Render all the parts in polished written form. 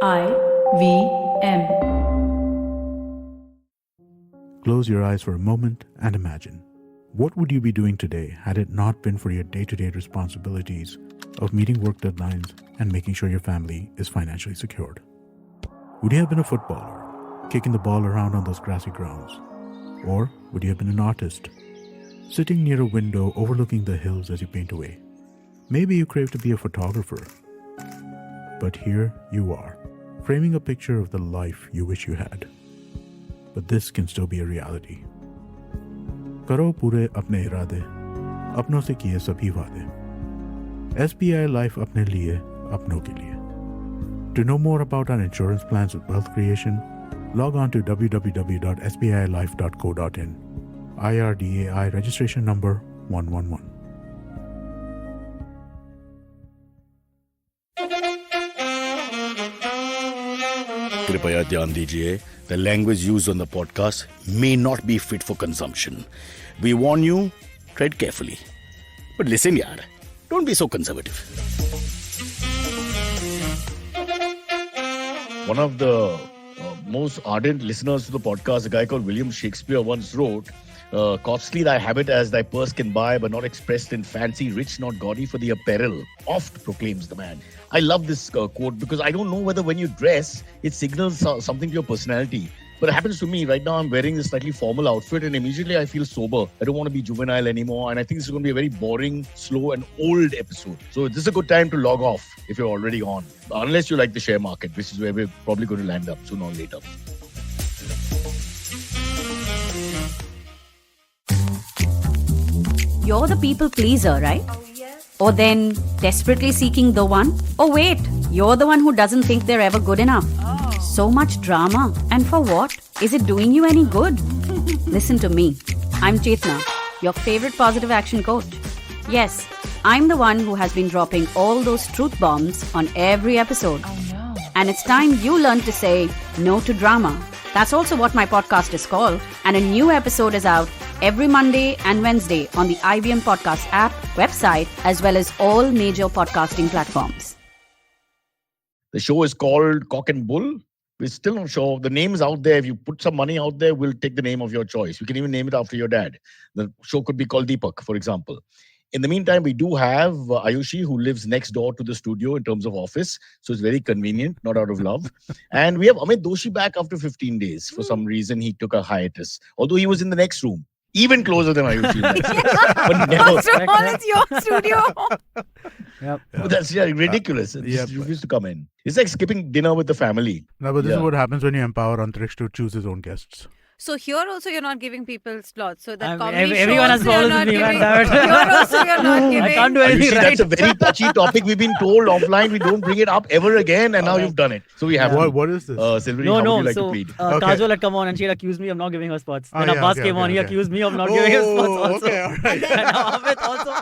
IVM. Close your eyes for a moment and imagine. What would you be doing today had it not been for your day-to-day responsibilities of meeting work deadlines and making sure your family is financially secured? Would you have been a footballer, kicking the ball around on those grassy grounds? Or would you have been an artist, sitting near a window overlooking the hills as you paint away? Maybe you crave to be a photographer. But here you are, framing a picture of the life you wish you had. But this can still be a reality. करो पूरे अपने इरादे, अपनों से किए सभी वादे. SBI Life अपने लिए, अपनों के लिए. To know more about our insurance plans with wealth creation, log on to www.sbilife.co.in. IRDAI registration number 111. कृपया ध्यान दीजिए, the language used on the podcast may not be fit for consumption. We warn you, tread carefully. But listen yaar, don't be so conservative. One of the most ardent listeners to the podcast, a guy called William Shakespeare, once wrote, costly thy habit as thy purse can buy, but not expressed in fancy, rich not gaudy for the apparel, oft proclaims the man. I love this quote because I don't know whether when you dress, it signals something to your personality. But it happens to me. Right now, I'm wearing this slightly formal outfit and immediately I feel sober. I don't want to be juvenile anymore. And I think this is going to be a very boring, slow and old episode. So this is a good time to log off if you're already on. Unless you like the share market, which is where we're probably going to land up sooner or later. You're the people pleaser, right? Oh, yes. Or then desperately seeking the one? Or wait, you're the one who doesn't think they're ever good enough. Oh. So much drama. And for what? Is it doing you any good? Listen to me. I'm Chetna, your favorite positive action coach. Yes, I'm the one who has been dropping all those truth bombs on every episode. Oh, no. And it's time you learn to say no to drama. That's also what my podcast is called. And a new episode is out every Monday and Wednesday on the IVM Podcast app, website, as well as all major podcasting platforms. The show is called Cock and Bull. We're still not sure. The name is out there. If you put some money out there, we'll take the name of your choice. We can even name it after your dad. The show could be called Deepak, for example. In the meantime, we do have Ayushi, who lives next door to the studio in terms of office. So it's very convenient, not out of love. And we have Amit Doshi back after 15 days. For some reason, he took a hiatus. Although he was in the next room. Even closer than Ayushi. But never. After all, it's your studio. Yep. But that's ridiculous. He refused to come in. It's like skipping dinner with the family. No, but this is what happens when you empower Antariksh to choose his own guests. So here also you're not giving people slots. So that everyone has problems with me, man. Here also you're not giving. I can't do anything Ayushi, right. that's a very touchy topic. We've been told offline we don't bring it up ever again, and now you've done it. So we have What is this? Silverie, how would you like so to plead? Kajol had come on and she had accused me of not giving her spots. Then yeah, Abbas okay, came on, okay, he okay. accused me of not giving her spots also. Okay, all right. And now Amit also.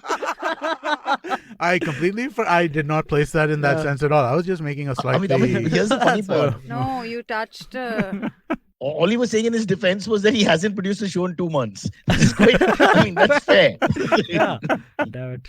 I completely, I did not place that in that sense at all. I was just making a slight. Amit, here's the funny part. No, you touched. All he was saying in his defense was that he hasn't produced a show in 2 months. This is quite, I mean, that's fair. Yeah. Damn it.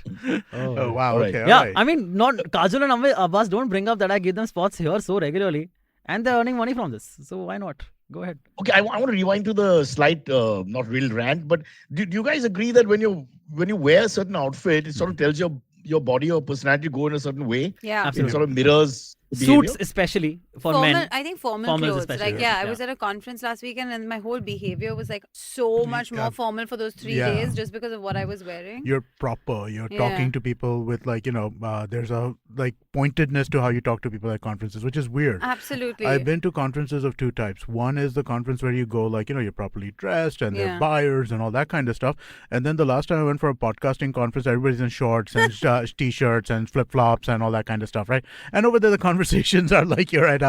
Oh, wow. Alright. Okay. all Yeah, right. I mean, not Kajol and Abbas don't bring up that I give them spots here so regularly. And they're earning money from this. So why not? Go ahead. Okay, I want to rewind to the slight, not real rant, but do you guys agree that when you wear a certain outfit, it sort of tells your body or personality to go in a certain way? Yeah. It Absolutely. sort of mirrors behavior? Suits especially for Formal, men. I think formal Formals clothes. especially, Like, yeah. I was at a conference last weekend and my whole behavior was like so much more formal for those 3 Yeah. days just because of what I was wearing. You're proper. You're Yeah. talking to people with there's a pointedness to how you talk to people at conferences, which is weird. Absolutely. I've been to conferences of two types. One is the conference where you go you're properly dressed and there Yeah. are buyers and all that kind of stuff. And then the last time I went for a podcasting conference, everybody's in shorts and t-shirts and flip-flops and all that kind of stuff, right? And over there, the conversations are like you're at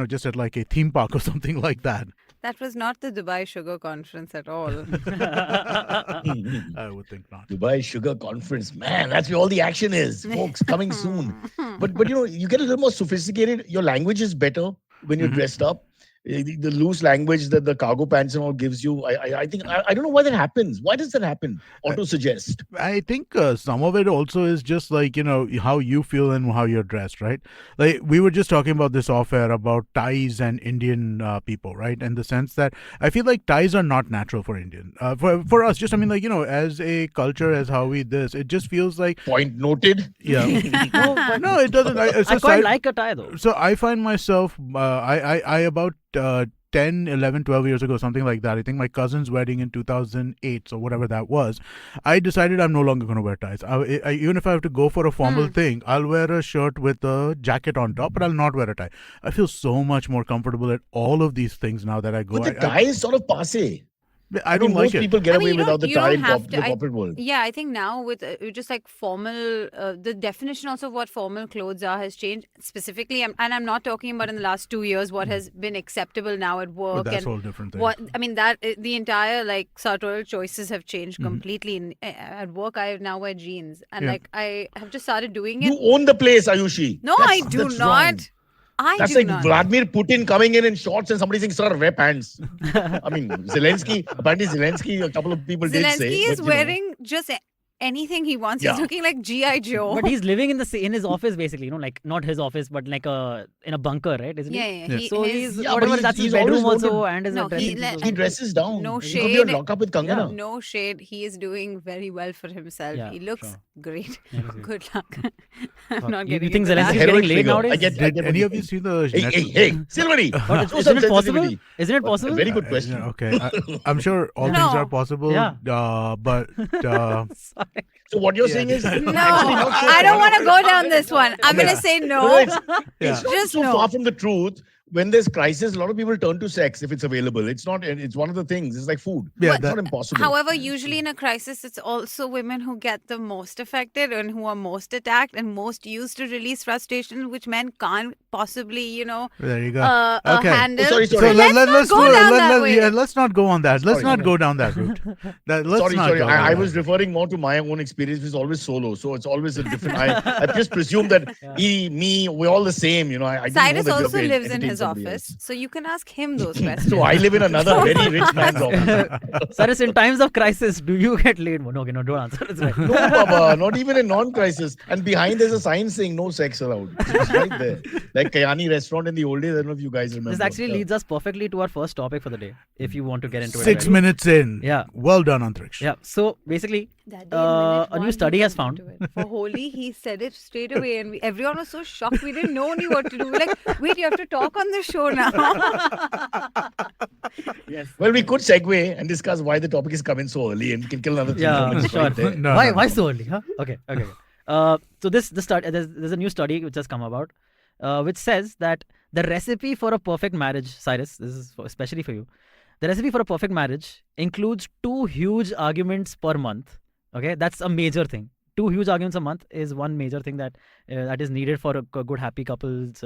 just at like a theme park or something like that. That was not the Dubai Sugar Conference at all. I would think not. Dubai Sugar Conference, man, that's where all the action is, folks. Coming soon. But you get a little more sophisticated. Your language is better when you're dressed up. The loose language that the cargo pants and all gives you. I think I don't know why that happens. Why does that happen? Auto suggest. I think some of it also is just like, how you feel and how you're dressed, right? Like we were just talking about this off air about ties and Indian people, right? In the sense that I feel like ties are not natural for Indian. For us, just, I mean, like, as a culture, as how we this, it just feels like. Point noted. Yeah. No, it doesn't. I quite like a tie though. So I find myself, I about 10, 11, 12 years ago, something like that. I think my cousin's wedding in 2008, so whatever that was, I decided I'm no longer going to wear ties. Even if I have to go for a formal thing, I'll wear a shirt with a jacket on top, but I'll not wear a tie. I feel so much more comfortable at all of these things now that I go. But the tie is sort of passé. I don't most like it. people get away without the you tie don't in have the to. corporate world. Yeah, I think now with just like formal, the definition also of what formal clothes are has changed. Specifically, and I'm not talking about in the last 2 years what has been acceptable now at work. But that's and a whole different thing. what I mean that the entire like sartorial choices have changed completely. At work, I now wear jeans, and Yeah. like I have just started doing it. You own the place, Ayushi. No, I do that's not. wrong. That's do like not. Vladimir Putin coming in shorts and somebody saying, "Sir, wear pants." I mean, Zelensky. Apparently, Zelensky. A couple of people did say. Zelensky is but, you know. wearing just anything he wants. Yeah. He's looking like G.I. Joe. But he's living in his office basically, like not his office, but like in a bunker, right? Isn't yeah, he? yeah. Yeah. So his- he's Yeah, but whatever he's- that's his he's bedroom always also, wanted- and his No, dressing he- room He also. dresses down. No He could be on shade. lockup with Kangana. No shade. He is doing very well for himself. Yeah, He looks sure. great. Yeah, okay. Good luck. I'm not You getting think into that. Zelensky's Heroic getting laid figure. nowadays? I get Did what any you of you think. see the Hey, Silverie. But Show isn't some it possible? sensitivity. Isn't it possible? Very good question. Yeah, okay. I'm sure all things No. are possible. Yeah. But Sorry. So what you're saying is No, actually not so I don't far- want to go down this one. I'm going to say no. It's not Just so no. far from the truth. When there's crisis, a lot of people turn to sex if it's available. It's not. It's one of the things. It's like food. Yeah, It's not impossible. However, usually in a crisis, it's also women who get the most affected and who are most attacked and most used to release frustration, which men can't possibly, there you go. handle. Oh, sorry. So So let's not go down that way. Let's not go on that. Let's Sorry. not go down that route. Let's sorry. not go down I that. was referring more to my own experience. It's always solo, so it's always a different. I just presume that we're all the same. I didn't know Cyrus that you also have to lives in entertain his somebody office, else. so you can ask him those questions. So I live in another very rich man's office. Cyrus, in times of crisis, do you get laid? No, okay, no, don't answer. It's right. No, Baba, not even in non-crisis. And behind there's a sign saying no sex allowed. It's right there. Like Kayani restaurant in the old days. I don't know if you guys remember. This actually leads us perfectly to our first topic for the day, if you want to get into it. 6 right? minutes in. Yeah. Well done, Antariksh. Yeah. So basically, That day in minute a new one, study he has went found. into it. For Holi, he said it straight away, and everyone was so shocked. We didn't know what to do. We're like, wait, you have to talk on the show now. Yes. Well, we could segue and discuss why the topic is coming so early and can kill another 3 Yeah, minutes sure. right there. No, why no. why so early? Huh? Okay. So this study, there's a new study which has come about, which says that the recipe for a perfect marriage, Cyrus, this is especially for you. The recipe for a perfect marriage includes 2 huge arguments per month. Okay, that's a major thing. 2 huge arguments a month is one major thing that is needed for a good happy couple's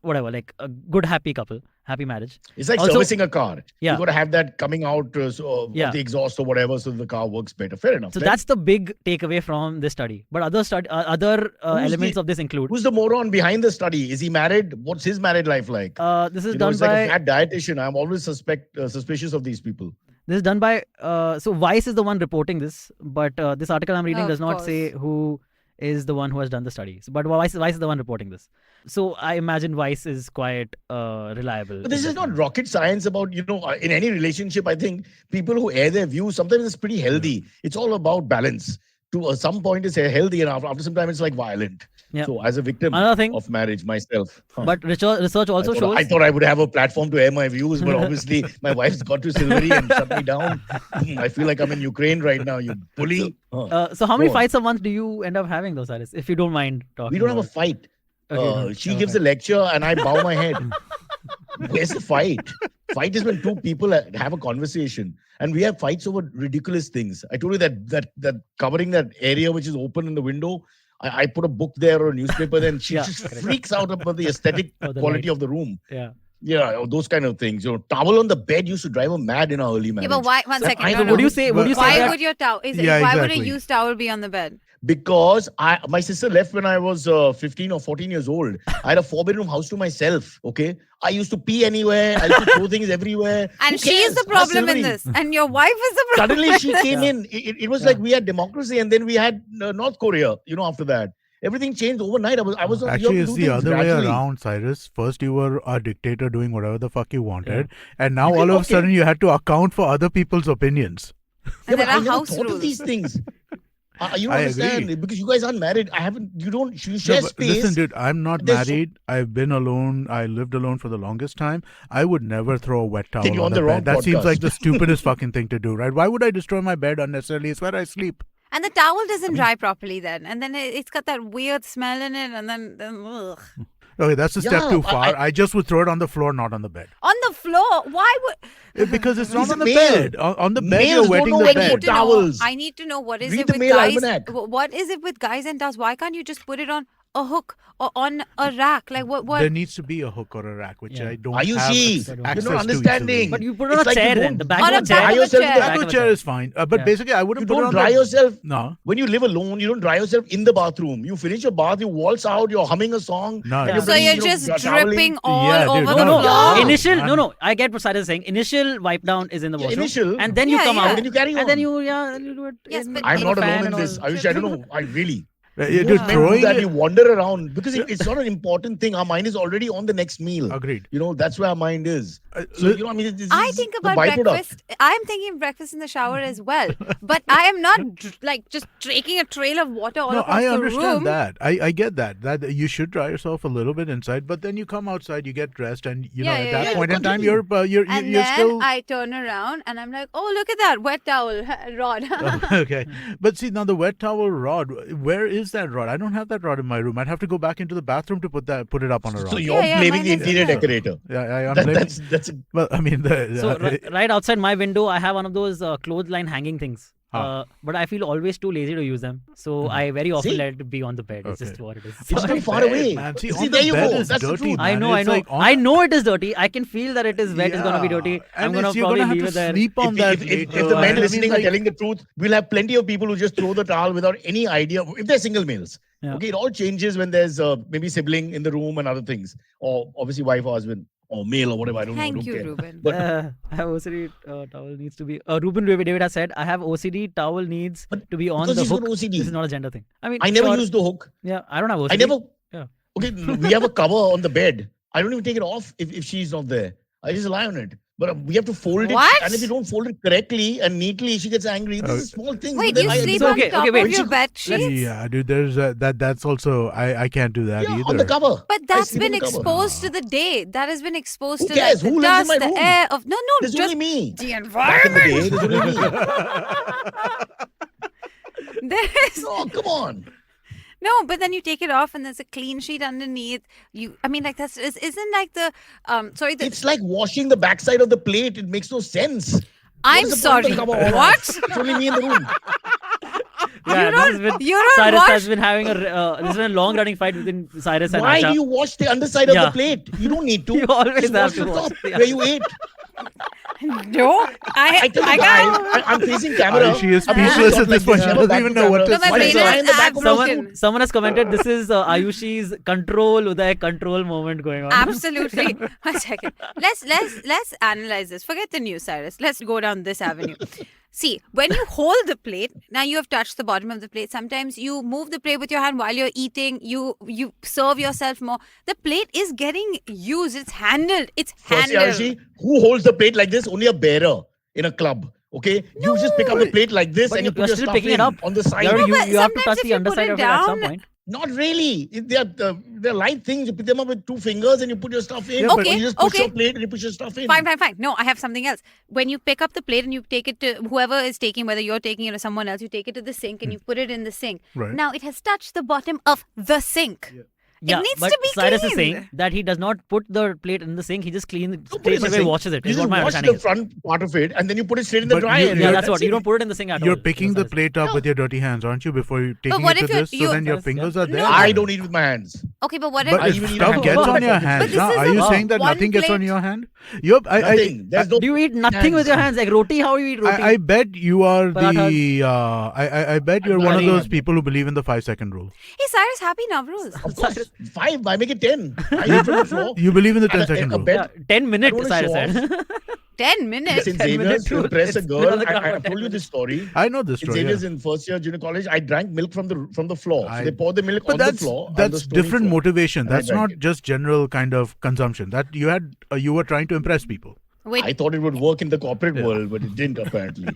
whatever, like a good happy couple, happy marriage. It's like Also- servicing a car. Yeah. You got to have that coming out of Yeah. the exhaust or whatever so the car works better. Fair enough. So Like, that's the big takeaway from this study. But other elements the- of this include. who's the moron behind the study? Is he married? What's his married life like? This is You know, done it's like by a fat dietitian. I'm always suspicious of these people. This is done by so Vice is the one reporting this, but this article I'm reading Of does not course. say who is the one who has done the studies. But Vice is the one reporting this. So I imagine Vice is quite reliable. But this is not rocket science about, in any relationship, I think people who air their views, sometimes it's pretty healthy. It's all about balance. To some point, it's healthy, and after some time, it's like violent. Yeah. So as a victim Another thing, of marriage myself. but research also shows. I thought I would have a platform to air my views, but obviously my wife's got to Silverie and shut me down. I feel like I'm in Ukraine right now, you bully. So how many Go on. fights a month do you end up having, though, Cyrus? If you don't mind talking. We don't have a about fight. Okay, no, She no gives fight. a lecture and I bow my head. Where's the fight? Fight is when 2 people have a conversation, and we have fights over ridiculous things. I told you that covering that area which is open in the window, I put a book there or a newspaper there, and she Yeah, just correct. freaks out about the aesthetic Oh, the quality light. of the room. Yeah. Yeah, those kind of things. Towel on the bed used to drive her mad in our early Yeah, marriage. but why? One second. I no, don't no. Would you say? Would you say Why that? would your towel? Yeah, Why would a exactly. used towel be on the bed? because my sister left when I was 15 or 14 years old. I had a 4-bedroom house to myself. Okay, I used to pee anywhere. I used to throw things everywhere. And Who she is cares? the problem in Silverie. this, and your wife is the problem. Suddenly she came Yeah. in. It was like we had democracy, and then we had North Korea. After that, everything changed overnight. I was you have Actually, to it's do the things other way gradually. around, Cyrus. First, you were a dictator doing whatever the fuck you wanted, and now Okay, all of a okay. sudden you had to account for other people's opinions. Yeah, And but there I are never house thought of rules. these things. You don't I understand agree. because you guys aren't married. You No, share but space. listen, dude, I'm not There's so- married. I've been alone. I lived alone for the longest time. I would never throw a wet towel you're on on the the wrong bed. That seems podcast. like the stupidest fucking thing to do, right? Why would I destroy my bed unnecessarily? It's where I sleep. And the towel doesn't dry properly then. And then it's got that weird smell in it. And then ugh. Okay, that's a step Yeah, too far. I- I just would throw it on the floor, not on the bed. On the floor. Why would... Because it's He's not a on the male. bed. On the bed, Males you're don't wetting know the when I to need bed. put to know. towels. I need to know what is Read it the with male guys. almanac. What is it with guys and towels? Why can't you just put it on a hook or on a rack? Like what? There needs to be a hook or a rack, which Yeah. I don't Ayushi, have you're access not to understanding. easily. But you put it on It's a like you chair then. don't- The back On of a a chair. back of a yourself in chair. the Back Back of of a a chair chair. is fine. But Yeah. basically, I You wouldn't put it don't on dry the... yourself. No. When you live alone, you don't dry yourself in the bathroom. You finish your bath, you waltz out, you're humming a song. No, and yeah. you're So bloody, you're you know, just toweling. dripping all Yeah, dude, over no, the no. floor. Yeah. Initial, Man. no. I get what Cyrus is saying. Initial wipe down is in the Yeah, washroom. initial. And then you Yeah, come yeah. out. And then you carry on. And then you do it. Yes, in- but I'm in not a fan alone in and this. all. I wish I don't know. I really. Dude, Most men do throwing that. it... You wander around because it's not an important thing. Our mind is already on the next meal. Agreed. That's where our mind is. So, I mean, this I is think the about byproduct. breakfast. I'm thinking breakfast in the shower as well. But I am not like just taking a trail of water all No, across I the understand room. that. I get that. That you should dry yourself a little bit inside, but then you come outside, you get dressed, and Yeah, at yeah, that yeah. point in time, Continue. you're And you're then still I turn around and I'm like, oh, look at that wet towel rod. okay. But see, now the wet towel rod, where is that rod? I don't have that rod in my room. I'd have to go back into the bathroom to put it up on a rod. So you're Yeah, blaming mine the is interior there. decorator. Yeah, I'm That, blaming. that's Well, I mean, So right outside my window, I have one of those clothesline hanging things. Ah. But I feel always too lazy to use them. So I very often See? let it be on the bed. It's just Okay. what it is. it's Sorry. not far away. Man, see, See, on there the you bed go. is That's the dirty, truth. man. I know. It's like on I the- know it is dirty. I can feel that it is wet. It's gonna be dirty. Yeah. I'm And gonna you're probably gonna have leave to it there. sleep on that. If later. the I men mean, listening are like- telling the truth, we'll have plenty of people who just throw the towel without any idea. If they're single males, Yeah. okay, it all changes when there's maybe sibling in the room and other things, or obviously wife or husband or male or whatever. I don't know. I Thank don't you, care. Ruben. But I have OCD towel needs to be. Ruben David has said I have OCD towel needs But to be on because the he's got hook. OCD. This is not a gender thing. I mean, I never sure, use the hook. Yeah, I don't have OCD. I never. Yeah. Okay, we have a cover on the bed. I don't even take it off if she's not there. I just lie on it. But we have to fold What? it. And if you don't fold it correctly and neatly, she gets angry. This is small things. Wait, but you then I sleep admit- on okay, top okay, wait. of your bed sheets? Yeah, dude. There's that's also I can't do that Yeah, either. on the cover. But I that's sleep been on the cover. exposed to the day. That has been exposed Who to cares? the Who lives in dust, my the room? air of no, There's just only me. the Back in the environment. day, there's only me. There is No, come on. no, but then you take it off and there's a clean sheet underneath. I mean, like isn't like the sorry. It's like washing the backside of the plate. It makes no sense. I'm What is the point sorry. of cover all What? that? It's only me in the room. Yeah, this has been, you don't Cyrus wash- has been having this has been a long running fight between Cyrus and Why Asha. do you wash the underside of Yeah. the plate? You don't need to. You always Just have wash to the wash, top yeah. where you ate. No, I tell the I guy, got. I'm facing camera. She is I'm facing speechless top at this like point. She I'm a doesn't even know what to No, my Why brain does say. the eye in the is back of my broken. foot? Someone has commented this is Ayushi's control Uday control moment going on. Absolutely. One second. Let's analyze this. Forget the news, Cyrus. Let's go down this avenue. See, when you hold the plate, now you have touched the bottom of the plate. Sometimes you move the plate with your hand while you're eating. You serve yourself more. The plate is getting used. It's handled. It's Firstly, handled. Ayushi, who holds the plate like this? Only a bearer in a club. Okay, you just pick up the plate like this But and you you're put your still stuff picking in it up. on the side. You but have to sometimes touch if the you underside put of it it at some down- point. Not really. They're light things. You pick them up with 2 fingers and you put your stuff in. Yeah, Or Okay, you just push okay. your plate and you push your stuff in. Fine. No, I have something else. When you pick up the plate and you take it to whoever is taking, whether you're taking it or someone else, you take it to the sink and you put it in the sink. Right. Now it has touched the bottom of the sink. Yeah, it needs but to be Cyrus cleaned. is saying that he does not put the plate in the sink. He just cleans, Don't put it in straight the away sink. washes it. You Is just what my wash understanding the is. front part of it and then you put it straight in the But dryer. you- and Yeah, you're- that's what. You it. don't put it in the sink at all. You're picking the Cyrus. plate up with your dirty hands, aren't you? Before you taking what it if to this, you- so then your Cyrus, fingers yeah. are there. No. I don't eat with my hands. Okay, but what if But I if even eat stuff a gets hamburger on your before. hands, But this now, is are a you saying that one nothing gets on plate- your hand? Nothing. There's no. Do you eat nothing with your hands? Like roti? How do you eat roti? I bet you are Parathas. I bet you're one of those people who believe in the 5-second rule. Hey, Cyrus, happy Navroz. Of course, 5. I make it 10. I eat from the floor. You believe in the And 10-second a rule. bed. 10 minutes, I don't Cyrus wanna show said. 10 minutes. St. 10 minutes Xavier's, too. to impress a It's girl. middle of the I ground, 10 told you this story. I know this St. story. Xavier's Yeah. in first year junior college. I drank milk from the floor. I- So they pour the milk But on the that's floor. on the that's stony different floor. motivation. And I That's drank not it. just general kind of consumption. That you were trying to impress people. Wait, I thought it would work in the corporate world, but it didn't apparently.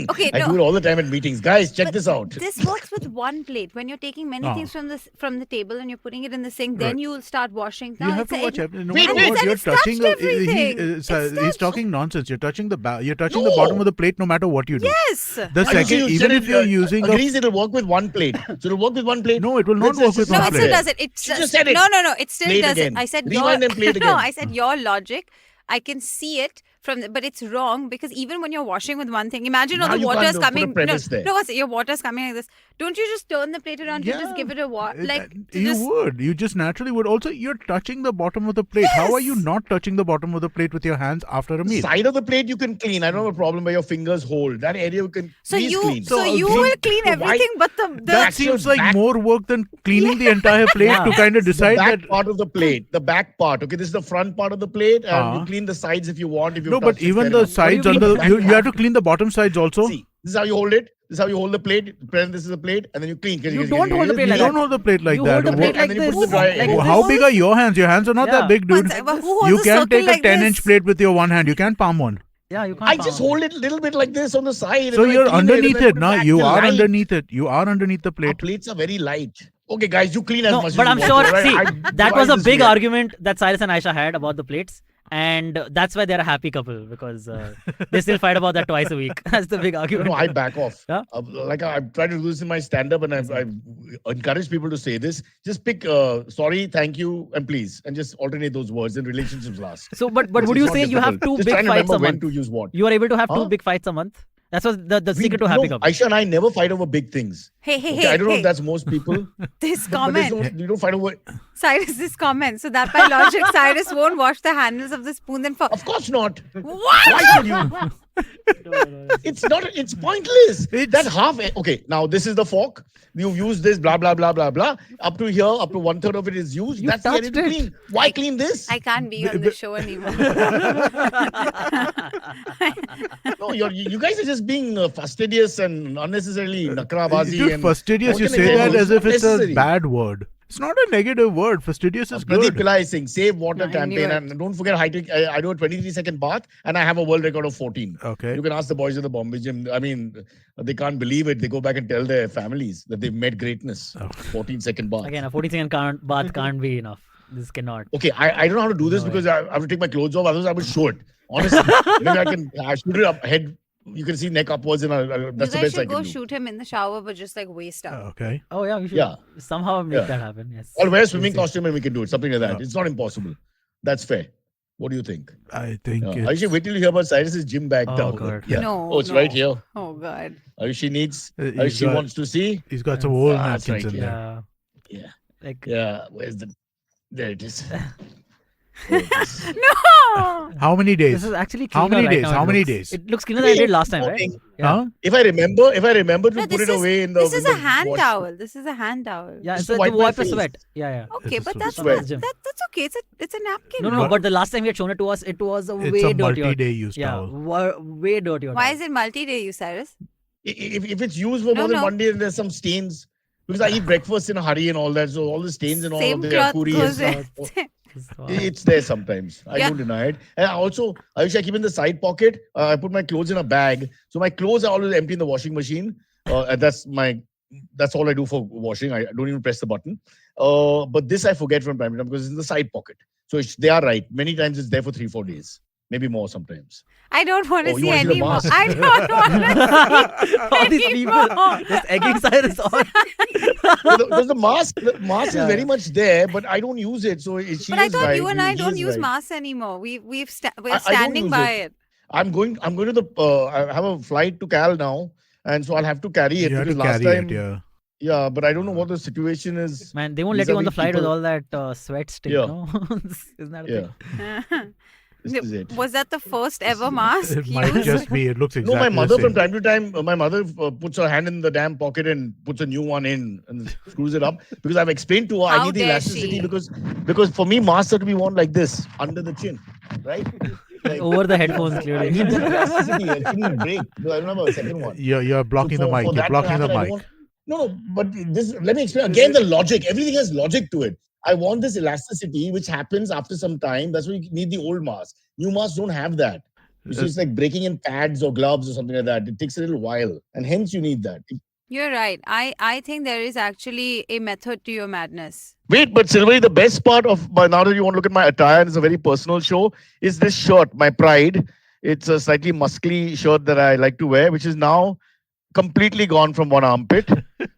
okay, I no. do it all the time at meetings. Guys, check But this out. This works with one plate. When you're taking many Ah. things from the table and you're putting it in the sink, then Right. you'll start washing. You Now have it's to a- watch. No Wait, matter wait. what, And you're it's touched touching. everything. He's It's talking nonsense. You're touching you're touching No. the bottom of the plate no matter what you do. Yes. The Ayushi, second, you even said if you're it, using agrees it'll work with one plate. So it'll work with one plate. no, it will not Let's work just with say No, one it plate. still does it. It's You just said it. No. It still Play it does it. again. I said Rewind and play it No, again. I said your logic. I can see it but it's wrong because even when you're washing with one thing, imagine all Now the you water can't is put a coming. premise there. No, your water's coming like this. Don't you just turn the plate around? You just give it a You would. You just naturally would. Also, you're touching the bottom of the plate. How are you Yes. not touching the bottom of the plate with your hands after a The meal? side of the plate you can clean. I don't have a problem where your fingers hold. That area you can So please you clean. so you so- will clean so why- everything but the That actual seems like back- more work than cleaning the entire plate Yeah. to kind of the decide back that. part of the plate, the back part. Okay, this is the front part of the plate, and you clean the sides if you want. If you No, but even the sides do you on the mean? you have to clean the bottom sides also. See, this is how you hold it. This is how you hold the plate. Pretend this is a plate, and then you clean. You don't hold the plate You like don't that. hold the plate like You that. hold the plate And like then you this. put the dry- Like Well, How this. big are your hands? Your hands are not Yeah. that big, dude. But who holds You a can't circle take like a 10-inch this? plate with your one hand. You can't palm one. Yeah, you can't. I just hold it a little bit like this on the side. So and then I you're clean underneath and then it. put Now back. you They're are light. underneath it. You are underneath the Our plate. plates are very light. Okay, guys, you clean as No, much but as I'm you sure. want. Right? See, I that was divide a this big way. argument that Cyrus and Aisha had about the plates, and that's why they're a happy couple because they still fight about that twice a week. That's the big argument. No, I back off. Yeah? Like I've tried to do this in my stand-up, and I've encouraged people to say this. Just pick sorry, thank you, and please, and just alternate those words, and relationships last. So, but It's would you not say you have difficult. two Just big trying to fights remember a when month? to use what. You are able to have two Huh? big fights a month. That's what the We- secret to happy no, couple. Aisha and I never fight over big things. Hey, Okay, I don't know if that's most people. This But there's comment. no, you don't fight over. Cyrus, this comment. So that by logic, Cyrus won't wash the handles of the spoon then for Of course not. what? Why should you? It's not. It's pointless. That half. Okay, now this is the fork. You use this. Blah blah blah blah blah. Up to here, up to 1/3 of it is used. You That's the area touched to it. clean. Why clean this? I can't be on the show anymore. No, you guys are just being fastidious and unnecessarily nakrabazi. Dude, and fastidious, you what can I say tell that you? as if it's a Necessary. bad word. It's not a negative word. Fastidious is Pradeep good. Pillai is saying save water I knew campaign, it. and don't forget I do a 23-second bath and I have a world record of 14. Okay. You can ask the boys at the Bombay gym. I mean, they can't believe it. They go back and tell their families that they've met greatness. 14-second bath. Again, a 40-second bath can't be enough. This cannot. Okay, I don't know how to do this because I have to take my clothes off. Otherwise, I would show it. Honestly, maybe I shoot it up head. You can see neck upwards, and You that's the guys best I should go can do. shoot him in the shower, but just like waist up. Okay. Oh yeah, we should Yeah. somehow make Yeah. that happen. Yes. Or wear a swimming We'll see. costume and we can do it. Something like that. Yeah. It's not impossible. That's fair. What do you think? I think I should wait till you hear about Cyrus's gym bag Oh, now. God. Yeah. No, Oh, it's no. right here. Oh God. Ayushi needs. He's Ayushi got- wants to see. he's got some old Ah, that's napkins right, in there. Yeah. Yeah. Like Yeah. Where's the? There it is. There it is. No. How many days? this is actually How cleaner many right days? now, it How many looks. days? It looks cleaner than I did last time, right? Yeah. Huh? If I remember to No, put this it is away in the. this in is the a hand wash- towel. This is a hand towel. Yeah, Just it's to like to wipe my wipe a face. sweat. Yeah. Okay, It's but a that's sweat. not, that's okay. It's a napkin. No, But- but the last time we had shown it to us, it was a It's way a dirtier. multi-day use Yeah, towel. way dirtier. Why is it multi-day use, Cyrus? If it's used for No, more than no. 1 day, and there's some stains. Because I eat breakfast in a hurry and all that, so all the stains and all Same of the cloth puri goes and in. stuff. It's there sometimes. I don't deny it. And I wish I keep in the side pocket. I put my clothes in a bag. So my clothes are always empty in the washing machine. And that's all I do for washing. I don't even press the button. But this I forget from time to time because it's in the side pocket. So they are right. Many times it's there for 3-4 days. Maybe more sometimes. I don't want to Oh, you see wanna see the any more. mask? I don't want to see All these people anymore. just egging Cyrus on. Because the mask is very much there, but I don't use it. So she But I is thought right. you and I He don't is use right. masks anymore. We're I don't standing use by it. it. I'm going to the. I have a flight to Cal now, and so I'll have to carry it You have because to last carry time it, yeah. Yeah, but I don't know what the situation is. Man, they won't let you on the vis-a-vis flight with people. all that sweat stick, Yeah. no? Isn't that a Yeah, thing? this is it. Was that the first ever mask It might used? just be. It looks No, exactly my mother the from same. time to time, my mother puts her hand in the damn pocket and puts a new one in and screws it up because I've explained to her I How need the dare elasticity she? because for me masks are to be worn like this under the chin, right? Like Over the you know, headphones, so I clearly. need that elasticity. It shouldn't break. Because I don't have a second one. You're So blocking the mic. for You're that to blocking the happen, I don't mic. want. No, but this. Let me explain again. The logic. Everything has logic to it. I want this elasticity, which happens after some time. That's why you need the old mask. New masks don't have that. So Uh, it's like breaking in pads or gloves or something like that. It takes a little while, and hence you need that. You're right. I think there is actually a method to your madness. Wait, but Silverie, the best part of now that you want to look at my attire, and it's a very personal show, is this shirt, my pride. It's a slightly muscly shirt that I like to wear, which is now completely gone from one armpit.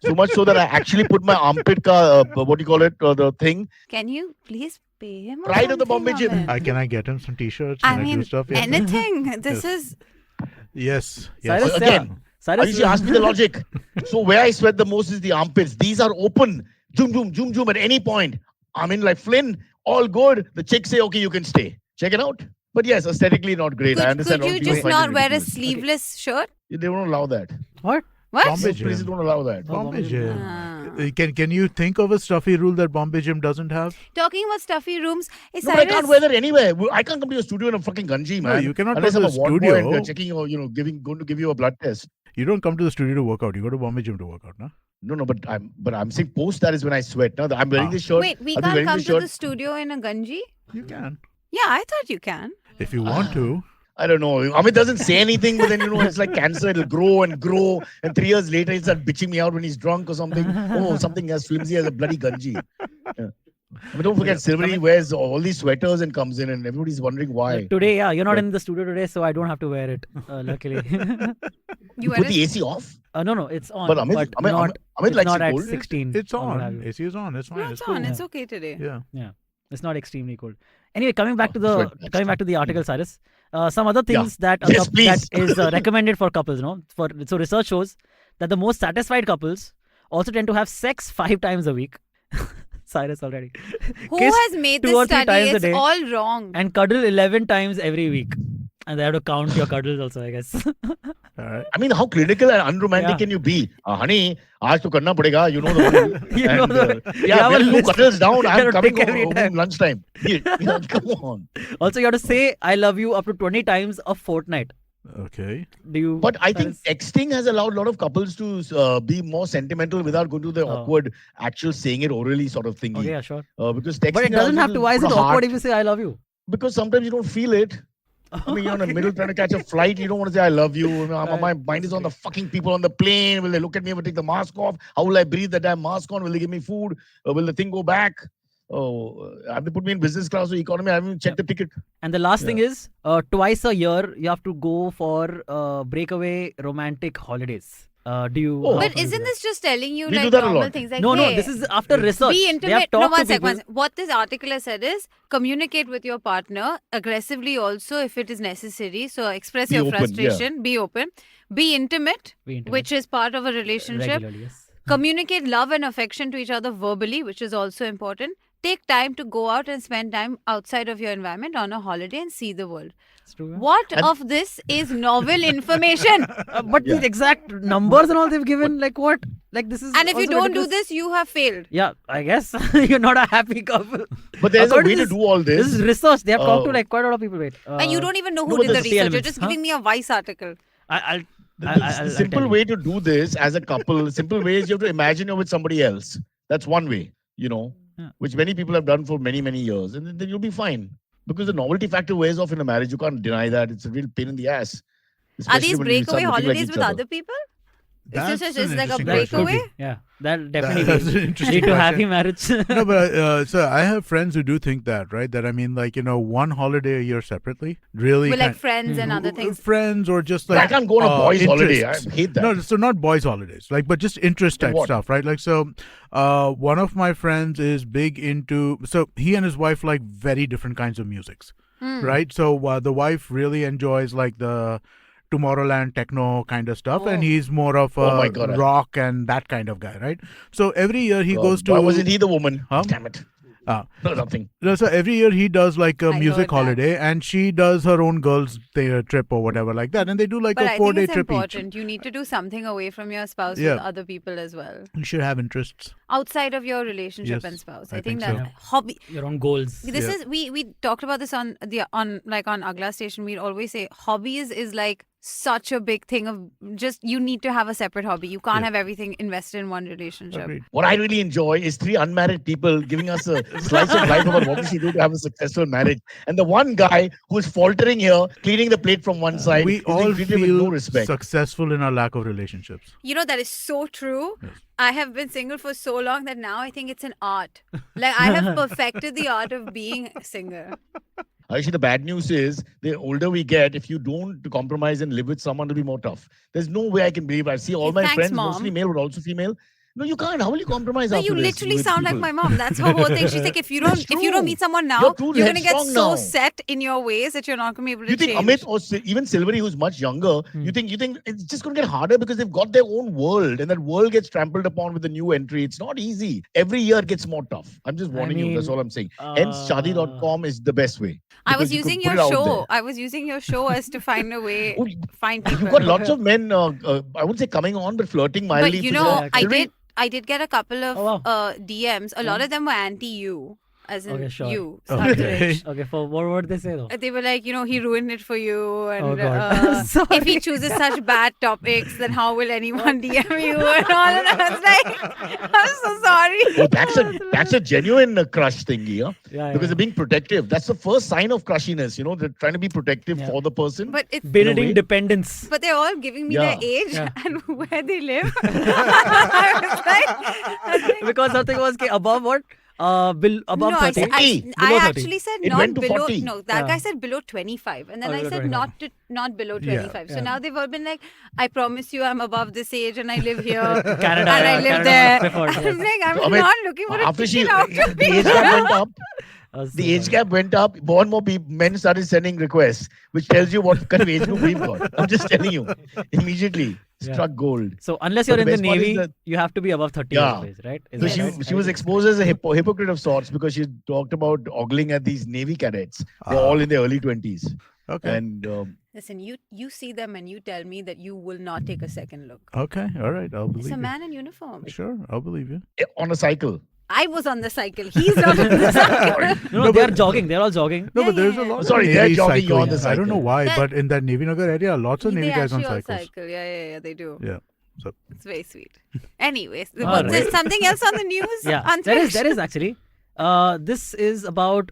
So much so that I actually put my armpit what do you call it, the thing, Can you please pay him or pride of the something, Bombay gym. Amit? Can I get him some t-shirts? I Can I do mean, stuff? Yeah. anything. This Yes. is Yes. Cyrus, Yes. Again, Cyrus, Ayushi asked me the logic. So where I sweat the most is the armpits. These are open. Zoom, zoom, zoom, zoom at any point. I'm in like Flynn, all good. The chicks say, okay, you can stay. Check it out. But yes, aesthetically not great. I understand could all you people just find it not wear a ridiculous. sleeveless shirt? They won't allow that. What? What? Bombay Most places Gym. don't allow that. Bombay Gym. Ah. Can you think of a stuffy rule that Bombay Gym doesn't have? Talking about stuffy rooms, is No, but I Cyrus? can't wear that anywhere. I can't come to your studio in a fucking gunji, No, man. you cannot Unless come I'm to a the ward boy and studio. checking or going to give you a blood test. You don't come to the studio to work out. You go to Bombay Gym to work out, no? No, but I'm saying post that is when I sweat. Now I'm wearing this shirt. Wait, we I've been can't wearing come this to shirt. the studio in a ganji? You can. Yeah, I thought you can. If you want to. I don't know. Amit doesn't say anything, but then it's like cancer. It'll grow and grow, and 3 years later he'll start bitching me out when he's drunk or something. Oh, something as flimsy as a bloody ganji. Yeah. I mean, don't forget, Silverie wears all these sweaters and comes in, and everybody's wondering why. Today, yeah, you're not But- in the studio today, so I don't have to wear it. Luckily. You Put the AC off. No, it's on. But Amit not, Amit it's likes not it at cold. 16. It's or what have on. you. AC is on. It's fine. No, it's it's cool. on. Yeah. It's okay today. Yeah. It's not extremely cold. Anyway, coming back to sweat the patch. article, Cyrus. Some other Yeah. things that Yes, that please. is recommended for couples. No, so research shows that the most satisfied couples also tend to have sex 5 times a week. Cyrus already. Who Kiss has made 2 this or 3 study? times a It's day. all wrong. And cuddle 11 times every week. And they have to count your cuddles also, I guess. All right. I mean, how clinical and unromantic Yeah. can you be? Honey, aaj to karna padega. You know the one. You know And, the- you yeah, have a when you list. cuddles down, You I'm have to coming tick every home time. lunchtime. Yeah, come on. Also, you have to say I love you up to 20 times a fortnight. Okay. Do you? But I think Cyrus? texting has allowed a lot of couples to be more sentimental without going to the Oh. awkward, actual saying it orally sort of thingy. Okay, yeah, sure. Because texting But it doesn't allows have you to. Why is put it a awkward heart- if you say I love you? Because sometimes you don't feel it. I mean, you're in the middle trying to catch a flight. You don't want to say I love you. My mind is on the fucking people on the plane. Will they look at me? Will take the mask off? How will I breathe the damn mask on? Will they give me food? Will the thing go back? Oh, have they put me in business class or economy? I haven't even checked the ticket. And the last thing is, twice a year you have to go for breakaway romantic holidays. Do you? Oh. how But often do you isn't do this just telling you We do like that a normal lot. things? that? Like, No, hey, this is after research. be They have intimate. No, talked one to sec, people. one sec. What this article has said is communicate with your partner aggressively also if it is necessary. So express Be your open, frustration, be open, be intimate, Be intimate. which is part of a relationship. Regularly, yes. Communicate love and affection to each other verbally, which is also important. Take time to go out and spend time outside of your environment on a holiday and see the world. It's true. Yeah. What And- of this is novel information? But the exact numbers and all they've given, like what? Like this is. And if you also don't do ridiculous. this, you have failed. Yeah, I guess you're not a happy couple. But there's a According way to this- do all This this. is research. They have talked to Oh. like quite a lot of people. Wait. And you don't even know no, who but did the there's research. You're elements, just huh? giving me a Vice article. I'll The simple tell way you. to do this as a couple, the simple way is you have to imagine you're with somebody else. That's one way, Yeah. which many people have done for many, many years. And then you'll be fine. Because the novelty factor wears off in a marriage. You can't deny that. It's a real pain in the ass. Are Especially these when you start breakaway looking like holidays each with other. other people? That's It's an like a interesting That could breakaway? be. Yeah, that definitely. That's be. an interesting Lead to question. happy marriage. No, but so I have friends who do think that, right? That I mean, like one holiday a year separately, really. With like kind- friends and other things. Friends or just I like can't go on a boys' holiday. I interests. hate that. No, so not boys' holidays, but just interest Then type what? stuff, right? Like so, one of my friends is big into. So he and his wife like very different kinds of musics, Hmm. right? So the wife really enjoys like the Tomorrowland techno kind of stuff, and Oh. he's more of Oh my a God. rock and that kind of guy, right? So every year he God, goes to. why wasn't he the woman? Huh? Damn it. Ah. No, nothing. No, so every year he does like a I music heard that. holiday, and she does her own girls' trip or whatever like that, and they do like But a I think 4-day it's trip important. You need to do something away from your spouse Yeah. with other people as well. each. You should have interests. Outside of your relationship Yes, and spouse. I I think think that so. hobby. Your own goals. This Yeah. is we talked about this on Agla station. We'd always say hobbies is like such a big thing of just you need to have a separate hobby. You can't Yeah. have everything invested in one relationship. Agreed. What I really enjoy is 3 unmarried people giving us a slice of life about what we should do to have a successful marriage. And the one guy who's faltering here, cleaning the plate from one side, We is being all treated with no feel respect. successful in our lack of relationships. You know, that is so true. Yes. I have been single for so long that now I think it's an art. Like I have perfected the art of being single. Actually, the bad news is the older we get, if you don't compromise and live with someone, it'll be more tough. There's no way I can believe. I see all Okay, my thanks, friends, Mom. mostly male, but also female. No, you can't. How will you compromise No, after you this literally with sound like people? my mom. That's her whole thing. She's like, if you That's don't true. meet someone now, You're too you're gonna get headstrong so now. set in your ways that you're not gonna be able to You think change. Amit or even Silverie, who's much younger, you think it's just going to get harder because they've got their own world, and that world gets trampled upon with the new entry. It's not easy. Every year it gets more tough. I'm just warning you. That's mean, all I'm saying. Hence, Shadi.com is the best way. I was because you could using put your it out show. there. I was using your show as to find a way, Oh, find people. You've got lots of men. I wouldn't say coming on, but flirting mildly. But you to know, say, I Silverie, did get a couple of Oh, wow. DMs. A lot of them were anti you, as in Okay, sure. you. Okay. Antariksh. Okay, for what would they say though? They were like, he ruined it for you, and Oh, God. Sorry. if he chooses such bad topics, then how will anyone DM you and all? And I was like, I'm so sorry. Oh, that's a genuine crush thingy, huh? Yeah, Because they're being protective. That's the first sign of crushiness. They're trying to be protective Yeah. for the person. But it's building way. dependence. But they're all giving me Yeah. their age Yeah. and where they live. I was like, Because something was above what? Above no, 30. I Below 30. actually said It not went to below. 40. No, that Yeah. guy said below 25, and then Oh, I below said 25. not below Yeah, 25. So yeah. now they've all been like, I promise you, I'm above this age, and I live here, Canada, and I live Canada there. preferred, I'm yes. like, I'm So, Amit, not looking for a after ticket out the of me. age gap went up, So the age funny. gap went up. More and more men started sending requests, which tells you what kind of age group we've got. I'm just telling you, immediately Yeah. struck gold. So unless But you're in the the best part is Navy, that- you have to be above 30 Yeah. years of age, right? Is So that right? she was exposed as a hypocrite of sorts because she talked about ogling at these Navy cadets. They're all in their early 20s. Okay. And Listen, you see them and you tell me that you will not take a second look. Okay. All right. I'll believe It's a you. man in uniform. Sure. I'll believe you. on a cycle. I was on the cycle. He's not on the cycle. No, they are jogging. They're all jogging. No, Yeah, but there's yeah, a yeah. lot Sorry, of they're Navy jogging, you're on cycling. the I don't know cycle. why, That- but in that Navy Nagar area, lots of They Navy guys on actually all cycles. cycle. Yeah, they do. Yeah. So It's very sweet. Anyways, All was there right. something else on the news? Yeah, Antariksh? there is actually. This is about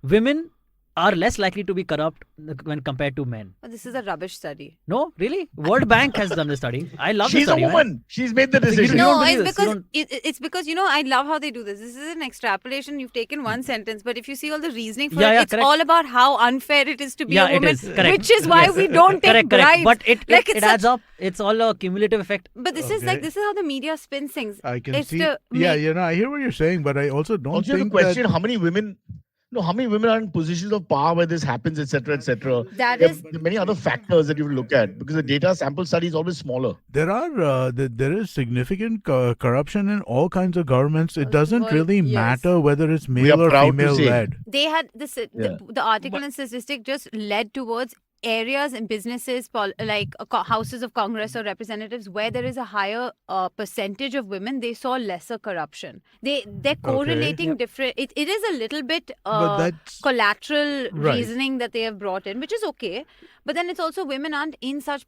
women are less likely to be corrupt when compared to men. Oh, this is a rubbish study. No, really? World Bank has done this study. I love this She's a study. man. woman. She's made the decision. You No, don't believe it's this, you because don't- it's because I love how they do this. This is an extrapolation. You've taken one sentence, but if you see all the reasoning for Yeah, it's correct. all about how unfair it is to be Yeah, a it woman, is, correct. which is why Yes. we don't take Correct, bribes. But it Like, it it's adds such- up. It's all a cumulative effect. But this is Okay. this is how the media spins things. I can It's see. to Yeah, make- I hear what you're saying, but I also don't Also, you have to think question that how many women are in positions of power where this happens, etc., etc. That There is- are many other factors that you will look at because the data sample study is always smaller. there are there is significant corruption in all kinds of governments. It Oh, doesn't well, really yes. matter whether it's are male or proud to female say. led. They had this Yeah. the article and statistic just led towards areas and businesses like houses of Congress or representatives where there is a higher percentage of women. They saw lesser corruption. They're correlating different. It is a little bit But that's collateral Right. reasoning that they have brought in, which is okay. But then it's also women aren't in such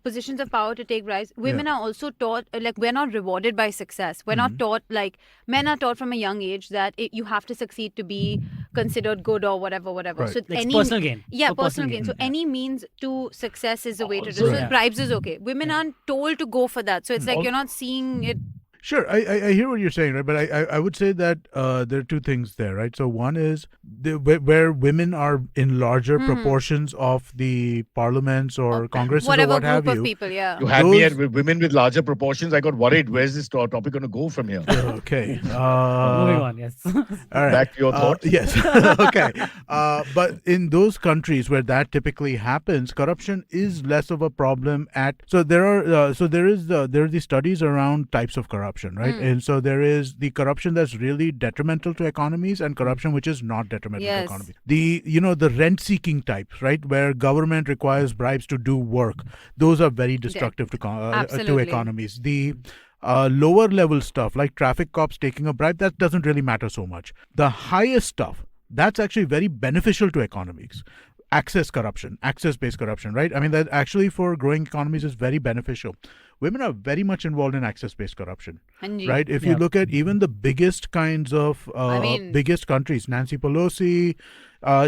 positions of power to take bribes. Women are also taught, like, we're not rewarded by success. We're not taught, like, men are taught from a young age that you have to succeed to be considered good or whatever. Right. So Like personal gain. Yeah, For personal gain. So Yeah. any means to success is the way to do. Also- So Yeah. bribes is okay. Women aren't told to go for that. So it's like Al- you're not seeing it. Sure, I hear what you're saying, right? But I would say that there are two things there, right? So one is where women are in larger proportions of the parliaments or congresses Whatever or what group have of you. people, yeah. You had me Those- at women with larger proportions. I got worried. Where's this topic going to go from here? Okay. Moving on, yes. All right. Back to your thoughts. Yes. Okay. But in those countries where that typically happens, corruption is less of a problem. There are these studies around types of corruption, right? And so there is the corruption that's really detrimental to economies and corruption which is not detrimental to Yes. economies. The rent-seeking types, right, where government requires bribes to do work, those are very destructive to Absolutely. economies. The lower level stuff like traffic cops taking a bribe, that doesn't really matter so much. The highest stuff, that's actually very beneficial to economies. Access corruption, access-based corruption, right? I mean, that actually for growing economies is very beneficial. Women are very much involved in access-based corruption, Hanji. right? If you Yeah. look at even the biggest kinds of biggest countries, Nancy Pelosi,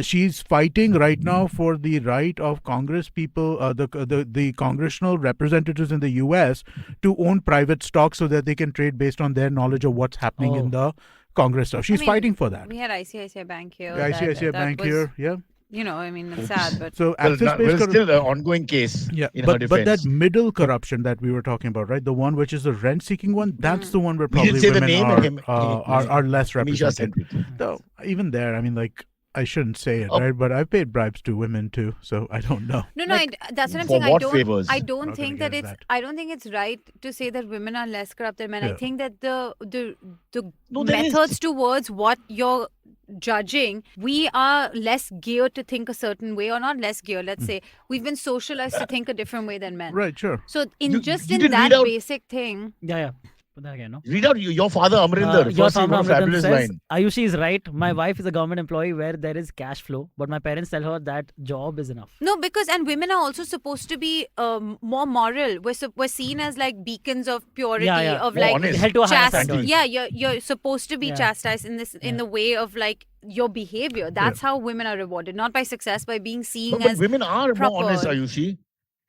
she's fighting right now for the right of Congress people, the congressional representatives in the U.S. to own private stock so that they can trade based on their knowledge of what's happening in the Congress stuff. She's fighting for that. We had ICICI Bank here. The ICICI Bank was, here, yeah. You know, I mean, it's sad, but So Well, access-based it's still an ongoing case in her but that defense. middle corruption that we were talking about, right? The one which is the rent-seeking one, that's the one where We didn't probably say the women name, are less Misha represented. sent it. Though even there, I mean, like I shouldn't say it, Oh. right? But I've paid bribes to women too, so I don't know. no, that's what I'm for saying. what favors? I We're don't not think gonna that get it's. into I don't think it's right to say that women are less corrupt than men. I Yeah. think that the No, there is. methods towards what you're judging, we are less geared to think a certain way, or not less geared. Let's say we've been socialized to think a different way than men. Right, sure. So in You that didn't read out- basic thing, Yeah. But then again, no. Read out your father, Amrinder. Your First, Samra what a Amritan fabulous says, line. Ayushi is right. My wife is a government employee where there is cash flow, but my parents tell her that job is enough. no, because and women are also supposed to be more moral. We're seen as like beacons of purity, Yeah. of More like honest. Held to a higher chast- standard. yeah, you're supposed to be Yeah. chastised in the way of like your behavior. That's how women are rewarded, not by success, by being seen No, but as women are proper. more honest, Ayushi.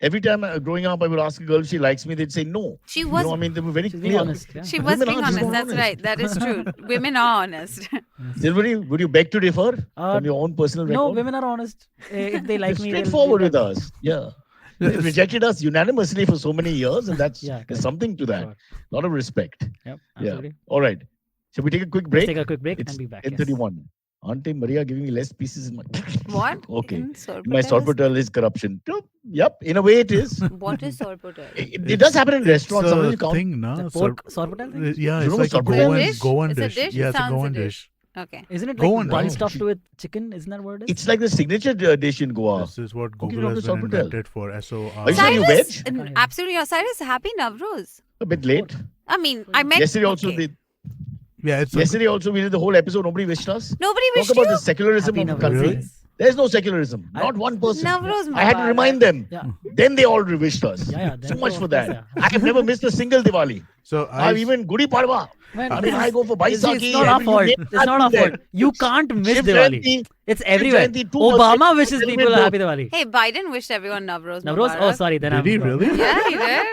Every time growing up, I would ask a girl if she likes me, they'd say no. she You was. know, I mean, they were very She's being clear. honest. Yeah. She was Women being are just honest. more That's honest. right. That is true. Women are honest. Silverie, would you beg to differ from your own personal record? No, women are honest. If they like me, they'll- straightforward they'll with like me. us. Yeah. They rejected us unanimously for so many years, and that's Yeah, there's correct. something to that. Sure. A lot of respect. Yep, Yeah. absolutely. All right. Shall we take a quick Let's break? take a quick break It's and be back. 10:31. Auntie Maria giving me less pieces in my. What? Okay. In My Sorpotel sorpotel is corruption. Yep. In a way, it is. What is Sorpotel? It does happen in restaurants. It's Sometimes a you count. thing, no? Yes. Pork sorpotel thing? Yeah, You it's know like a sorpotel? It's a dish? Goan It's a dish. dish? Yeah, It it's a sounds a Goan dish. dish. Okay. Isn't it Go like on, one no. stuffed with chicken? Isn't that what it is? It's like the signature dish in Goa. This is what Okay, Google you has know been the sorpotel. invented for. SOR. Are you saying you Cyrus, veg? absolutely. Cyrus, happy Navroz. A bit late. I mean, I meant Yesterday also, okay. Yeah, it's yesterday also we did the whole episode. Nobody wished us. Nobody Talk wished about you. the secularism Happy of the Navroz. country. Really? There's no secularism. I- Not one person. Navroz I had to Mubarak. remind them. Yeah. Then they all wished us. Yeah, So then much so for of that. course, I have never missed a single Diwali. So I've even Gudi Padwa. Man, I mean, I go for Baisakhi. It's not our fault. It's not our fault. You can't miss Shiv Diwali. Jayanti. It's everywhere. Jayanti, 2 Obama birthdays, wishes celebrate people a both. happy Diwali. Hey, Biden wished everyone Navroz. Navroz? Oh, Mubarak. sorry. Then Did I'm he wrong. really? Yeah, he did.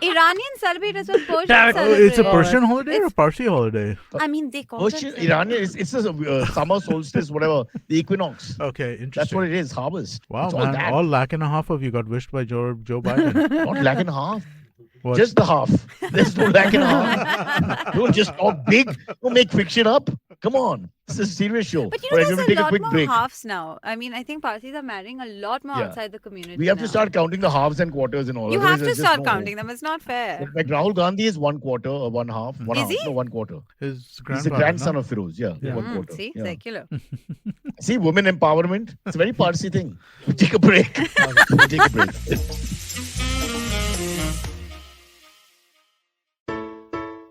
Iranian celebrate as well. Persian Damn it. Oh, celebrate. it's a Persian holiday or a It's- Parsi holiday? I mean, they call Persian, it. Iranian, it's a summer solstice, whatever, the equinox. Okay, interesting. That's what it is, harvest. Wow, it's man. that. All lakh and a half of you got wished by Joe Biden. Not lakh and a half. What? Just the half. There's no lakh and a half. Don't just talk big. Don't make fiction up. Come on. This is a serious show. But you All know, right, we're there's gonna a take a lot quick more break. halves now. I mean, I think Parsis are marrying a lot more Yeah. outside the community. We have to now. start counting the halves and quarters and all. You Otherwise have to there's just start no counting hope. them. It's not fair. Like Rahul Gandhi is 1 quarter or 1 half. One Is half. he? No, 1 quarter. His He's the grandfather, grandson no? of Firoz. Yeah, Yeah. 1 quarter. See, Yeah. secular. See, women empowerment. It's a very Parsi thing. We take a break. We take a break.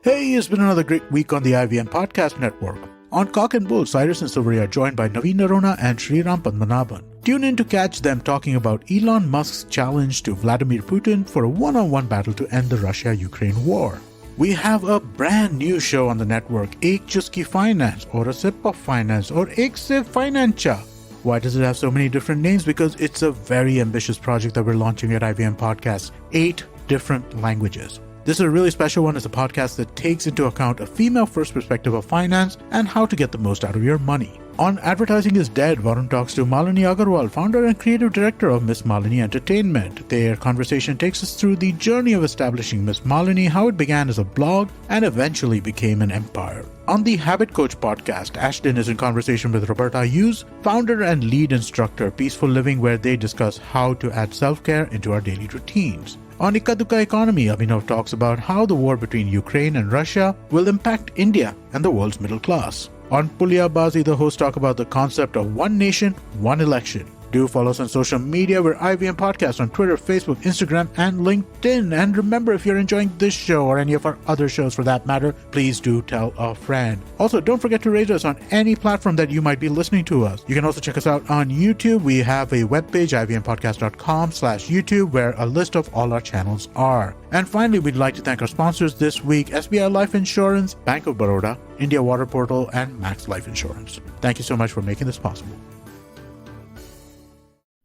Hey, it's been another great week on the IVM Podcast Network. On Cock and Bull, Cyrus and Silverie are joined by Naveen Narona and Sriram Padmanabhan. Tune in to catch them talking about Elon Musk's challenge to Vladimir Putin for a one-on-one battle to end the Russia-Ukraine war. We have a brand new show on the network, Ek Chuski Finance, or a Sip of Finance, or Ek Se Financha. Why does it have so many different names? Because it's a very ambitious project that we're launching at IVM Podcast. 8 different languages. This is a really special one. It's a podcast that takes into account a female-first perspective of finance and how to get the most out of your money. On Advertising is Dead, Varun talks to Malini Agarwal, founder and creative director of Miss Malini Entertainment. Their conversation takes us through the journey of establishing Miss Malini, how it began as a blog and eventually became an empire. On the Habit Coach podcast, Ashton is in conversation with Roberta Hughes, founder and lead instructor, Peaceful Living, where they discuss how to add self-care into our daily routines. On Ikaduka Economy, Abhinav talks about how the war between Ukraine and Russia will impact India and the world's middle class. On Pulia Bazi, the hosts talk about the concept of one nation, one election. Do follow us on social media. We're IVM Podcast on Twitter, Facebook, Instagram, and LinkedIn. And remember, if you're enjoying this show or any of our other shows for that matter, please do tell a friend. Also, don't forget to rate us on any platform that you might be listening to us. You can also check us out on YouTube. We have a webpage, ivmpodcast.com/YouTube, where a list of all our channels are. And finally, we'd like to thank our sponsors this week, SBI Life Insurance, Bank of Baroda, India Water Portal, and Max Life Insurance. Thank you so much for making this possible.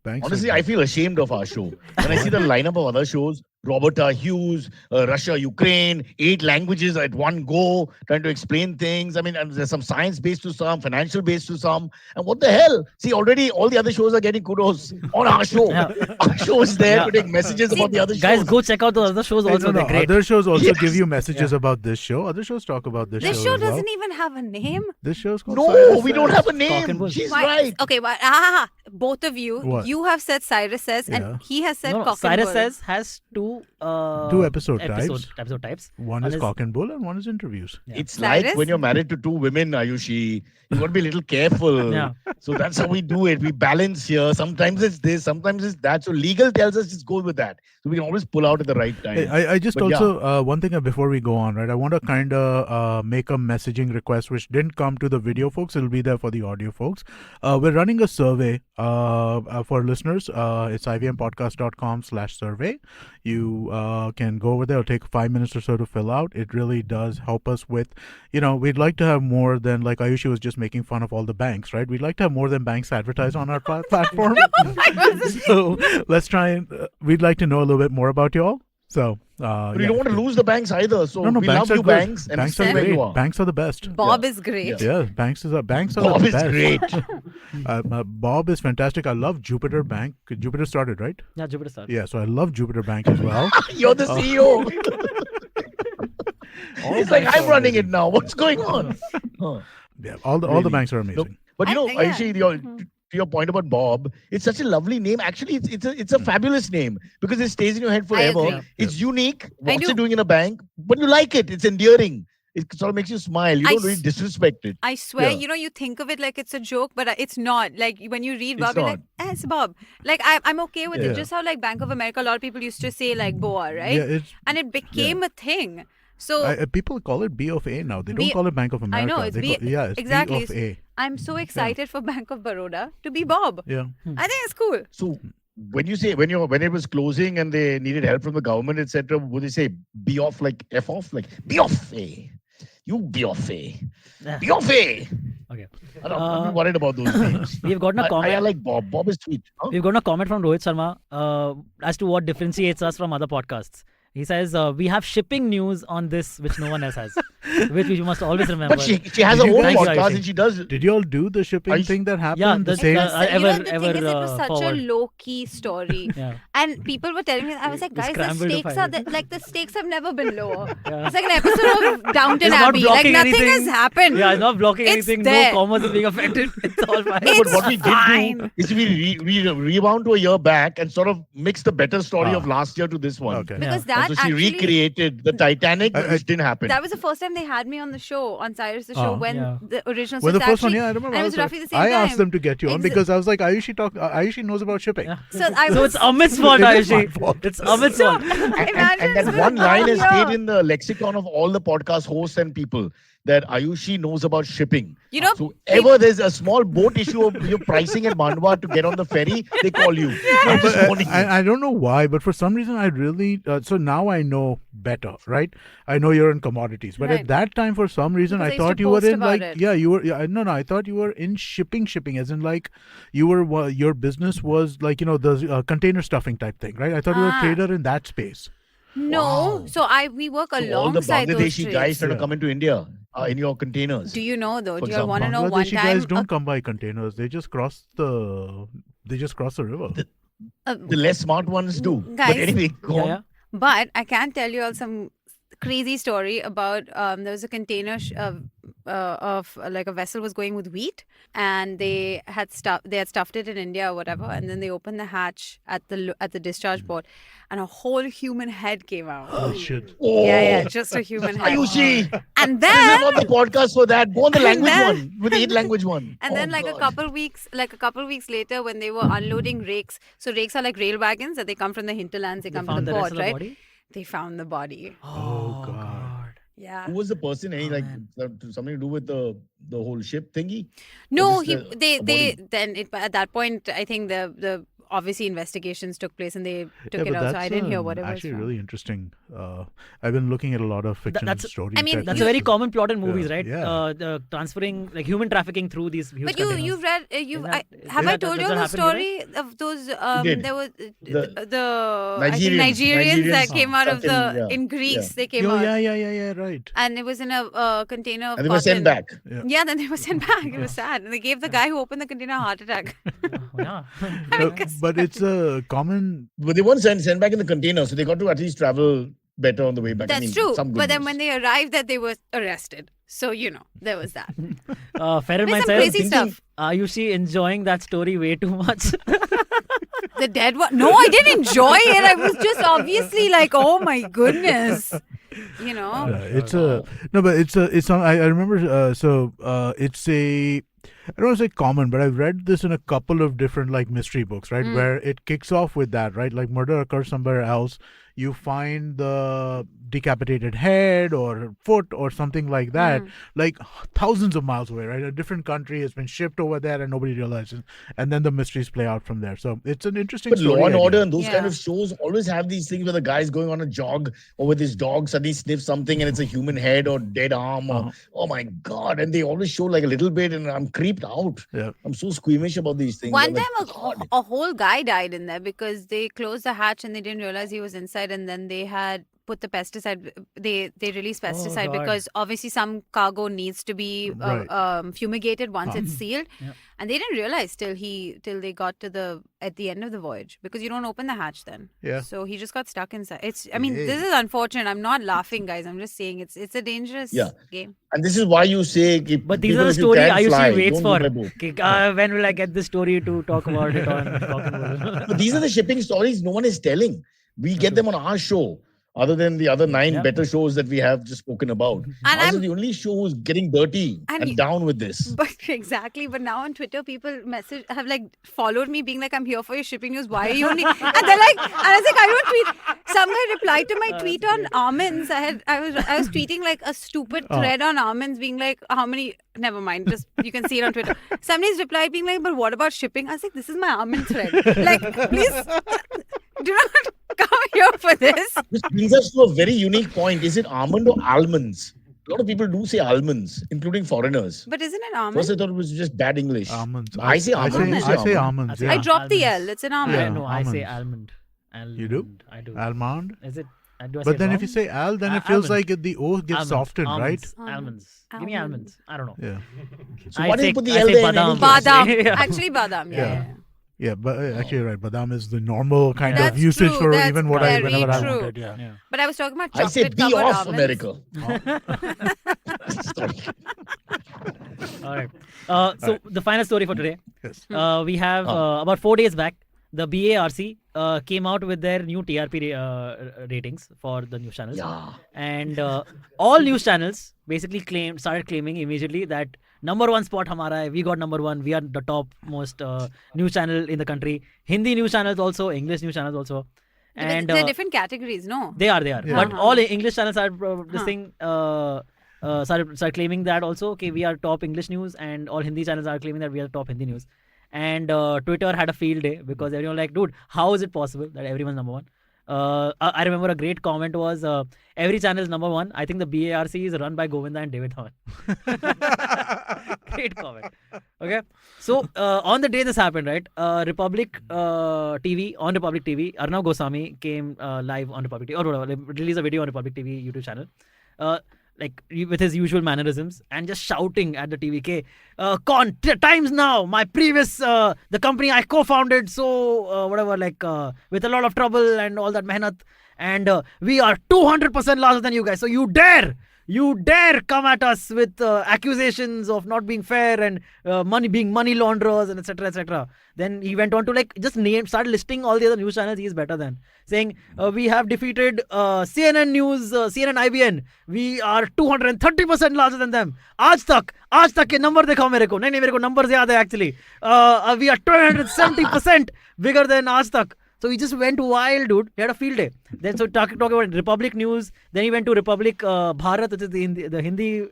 Honestly, I feel ashamed of our show. When I see the lineup of other shows, Roberta Hughes, Russia, Ukraine, 8 languages at one go, trying to explain things. I mean, and there's some science based to some, financial based to some. And what the hell? See, already all the other shows are getting kudos on our show. Our show is there to take messages about the other shows. Guys, go check out the other shows also. They're great. Other shows also give you messages about this show. Other shows talk about this show. This show as well. doesn't even have a name. This show's called No, Cyrus we don't Says. have a Cock and name. bull. She's Why- right. Okay, but both of you, What? you have said Cyrus says, Yeah. and he has said No, cock and Cyrus bull. Says has two episode types. Episode types. One is cock and bull and one is interviews. Yeah. It's Cyrus? like when you're married to 2 women, Ayushi. You got to be a little careful. Yeah. So that's how we do it. We balance here. Sometimes it's this, sometimes it's that. So legal tells us just go with that. So we can always pull out at the right time. Hey, I just But also, one thing before we go on, right? I want to kind of make a messaging request which didn't come to the video folks. It'll be there for the audio folks. We're running a survey for listeners. It's ivmpodcast.com/survey. You can go over there. It'll take 5 minutes or so to fill out. It really does help us with, we'd like to have more than, like Ayushi was just making fun of all the banks, right? We'd like to have more than banks advertise on our platform. So let's try and, we'd like to know a little bit more about you all. So, But you don't want to lose the banks either. So No, we banks love are you, good. banks. And Banks stay are where great. you are. Banks are the best. Bob is great. Yeah, banks are the Bob best. is great. Bob is fantastic. I love Jupiter Bank. Jupiter started, right? Yeah, Jupiter Star. Yeah, so I love Jupiter Bank as well. You're the CEO. It's like I'm running it now. What's going on? Huh. Yeah, all the Really? banks are amazing. But Yeah. Ayushi, to your point about Bob, it's such a lovely name. Actually, it's a fabulous name because it stays in your head forever. agree. It's unique. What's do. it doing in a bank? But you like it. It's endearing. It sort of makes you smile. You I don't really s- disrespect it. I swear, Yeah. you think of it like it's a joke, but it's not. Like when you read It's Bob, you're like, it's Bob. Like I'm okay with Yeah. it. Just how like Bank of America, a lot of people used to say like BOA, right? Yeah, it's And it became a thing. So people call it B of A now. They don't B- call it Bank of America. know, it's They B- call, it's exactly. B of A. I'm so excited for Bank of Baroda to be Bob. Yeah. I think it's cool. So when you say when it was closing and they needed help from the government, etc., would they say be off like F off? Like be off A. You be off A. Yeah. Be off A. Okay. I'm worried about those names. We've gotten a comment. I like Bob. Bob is sweet. Huh? We've gotten a comment from Rohit Sharma as to what differentiates us from other podcasts. He says we have shipping news on this which no one else has, which we must always remember. But she has Did her you own guys- podcast Ayushi. and she does. Did you all do the shipping I- thing that happened? Yeah, the the- same. the- You know, ever- the thing ever, is, it was such forward. a low-key story. Yeah. And people were telling me, I was like, We guys, the scrambled to stakes find are it. like the stakes have never been lower. Yeah. It's like an episode of Downton It's not Abbey. Like blocking nothing anything. has happened. Yeah, it's not blocking It's anything. there. No commerce is being affected. It's all fine. It's But what we did fine. do is we rewound to a year back and sort of mixed the better story Ah. of last year to this one. Okay. Because And that so she actually, recreated the Titanic, which didn't happen. that was the first time they had me on the show, on Cyrus the show, Ah. when Yeah. the original Well, the script first one, actually- yeah, I remember. and it was roughly the same I time. asked them to get you on Exa- because I was like, Ayushi knows about shipping. Yeah. So I So was it's Amit's fault, It is my Ayushi. fault. It's Amit's fault. and Imagine that it's one been line all has year. stayed in the lexicon of all the podcast hosts and people that Ayushi knows about shipping. You know, So ever there's a small boat issue of your pricing at Mandwa to get on the ferry, they call you. I'm just warning you. I don't know why, but for some reason I really so now I know better, right? I know you're in commodities, but Right. at that time for some reason Because I I used to thought you were post in about like it. you were no I thought you were in shipping as in like you were your business was like the container stuffing type thing, right? I thought you were a Ah. trader in that space. No, Wow. so we work So all the alongside those Bangladeshi guys trades. trying to Yeah. come into India in your containers. Do you know though? For Do you want to know one Bangladeshi time? guys don't come by containers. They just cross the river. The less smart ones do. But Guys, anyway, go on. Yeah. But I can tell you all some crazy story about there was a container of like a vessel was going with wheat, and they had stuffed it in India or whatever, and then they opened the hatch at the discharge port, and a whole human head came out. Oh shit! Oh, Yeah, just a human head. Ayushi, And this is then not the podcast for that. Go on the And language then- one, with the 8-language one. And then Oh, like a God. couple weeks later, when they were unloading rakes, so rakes are like rail wagons that they come from the hinterlands, they come to found the the rest port, of the right? body. They found the body. Oh, God. Yeah. Who was the person? Any Oh, like man. something to do with the whole ship thingy? No, Or just they a body? then at that point, I think the obviously investigations took place and they took Yeah, it but out. So I that's didn't hear what it was actually from. really interesting. I've been looking at a lot of fiction that's- stories. I mean, that That's You- a very common plot in movies, Yeah, right? yeah. The transferring, like human trafficking through these huge But containers. you've read have I that- told does you that the happen here, story of those did. there was The I think Nigerians that Nigerians, came out of something, yeah, in Greece yeah. they came Oh, out yeah, right. and it was in a container of And they were sent cotton. back. Yeah, then they were sent back. It was sad. And they gave the guy who opened the container a heart attack. Yeah. But it's a common. But they weren't sent back in the container, so they got to at least travel better on the way back. I That's mean, true. some good But then news. when they arrived, that they were arrested. So there was that. Fair in There's mind, some Cyrus, crazy stuff. are you enjoying that story way too much? The dead one. No, I didn't enjoy it. I was just obviously like, oh my goodness. It's a no, but it's on. I remember. It's a. I don't want to say common, but I've read this in a couple of different like mystery books, right? Where it kicks off with that, right? Like murder occurs somewhere else. You find the decapitated head or foot or something like that, like thousands of miles away, right? A different country has been shipped over there and nobody realizes. And then the mysteries play out from there. So it's an interesting But story. Law and idea. Order and those kind Yeah. of shows always have these things where the guy's going on a jog or with his dog suddenly sniffs something and it's a human head or dead arm or oh my God. And they always show like a little bit and I'm creeped out. Yeah. I'm so squeamish about these things. One I'm like, time God. a whole guy died in there because they closed the hatch and they didn't realize he was inside, and then they had put the pesticide. They released pesticide God. because obviously some cargo needs to be Right. fumigated once it's sealed, Yep. and they didn't realize till they got to at the end of the voyage, because you don't open the hatch then. Yeah. So he just got stuck inside. I mean, Yeah. this is unfortunate. I'm not laughing, guys. I'm just saying it's a dangerous Yeah. game. And this is why you say, But these are the if you story can Ayushi fly, waits don't go for. by boat. Okay, when will I get this story to talk about it on Talking About But these are the shipping stories no one is telling. We get them on our show, other than the other 9 Yep. better shows that we have just spoken about. And Ours I'm- is the only show who's getting dirty And and you- down with this. But exactly. But now on Twitter, people have like followed me, being like, "I'm here for your shipping news. Why are you only?" And they're like, and I was like, "I don't tweet." Some guy replied to my tweet on almonds. I was tweeting like a stupid thread on almonds, being like, "How many?" Never mind. Just you can see it on Twitter. Somebody's replied being like, "But what about shipping?" I was like, "This is my almond thread. Like, please do not come here for this." Which brings us to a very unique point. Is it almond or almonds? A lot of people do say almonds, including foreigners. But isn't it First, I almond? thought it was just bad English. Almonds. I say almond. You I say almond. almonds. I Yeah. I dropped the Almonds. L. It's an almond. Yeah. No, I say almonds. almond. You do? I do. Almond. Is it? Do I say But it then wrong? if you say al, then it feels almond. like the O gets Almonds, softened, almonds, right? Almonds. Give me Almond. almonds. I don't know. Yeah. So I why do you say- put the I L say there in badam. any case? Badam. Yeah. Actually, badam. Yeah. Yeah. Yeah, but actually, you're right. Badam is the normal kind That's of usage true. for That's even very whenever I true. wanted. Yeah. Yeah. But I was talking about I say chocolate be covered off, almonds. America. Sorry. All right. So the final story for today. Yes. We have about 4 days back, the BARC came out with their new TRP ratings for the news channels. Yeah. And all news channels basically started claiming immediately that number one spot hamara hai. We got number one. We are the top most news channel in the country. Hindi news channels also, English news channels also. Yeah, but And they're different categories, no? they are. Yeah. But Uh-huh. all English channels are this thing. Started claiming that also. Okay, we are top English news, and all Hindi channels are claiming that we are top Hindi news. And Twitter had a field day because everyone like, dude, how is it possible that everyone's number one? I remember a great comment was, every channel is number one. I think the BARC is run by Govinda and David Dhawan. Great comment. Okay. So on the day this happened, right? Republic TV, on Republic TV, Arnav Goswami came live on Republic TV, or whatever, like, released a video on Republic TV YouTube channel. With his usual mannerisms and just shouting at the TV, times now, my previous, the company I co-founded, so with a lot of trouble and all that mehnat, and we are 200% larger than you guys, so you dare come at us with accusations of not being fair and being money launderers and etc etc. Then he went on to start listing all the other news channels he is better than, saying we have defeated CNN News, CNN IBN, we are 230% larger than them. आज तक के number दिखाओ मेरे को. नहीं मेरे को numbers याद है actually. We are 270% bigger than आज तक. So he just went wild, dude. He had a field day. Then talk about Republic News. Then he went to Republic Bharat, which is the Hindi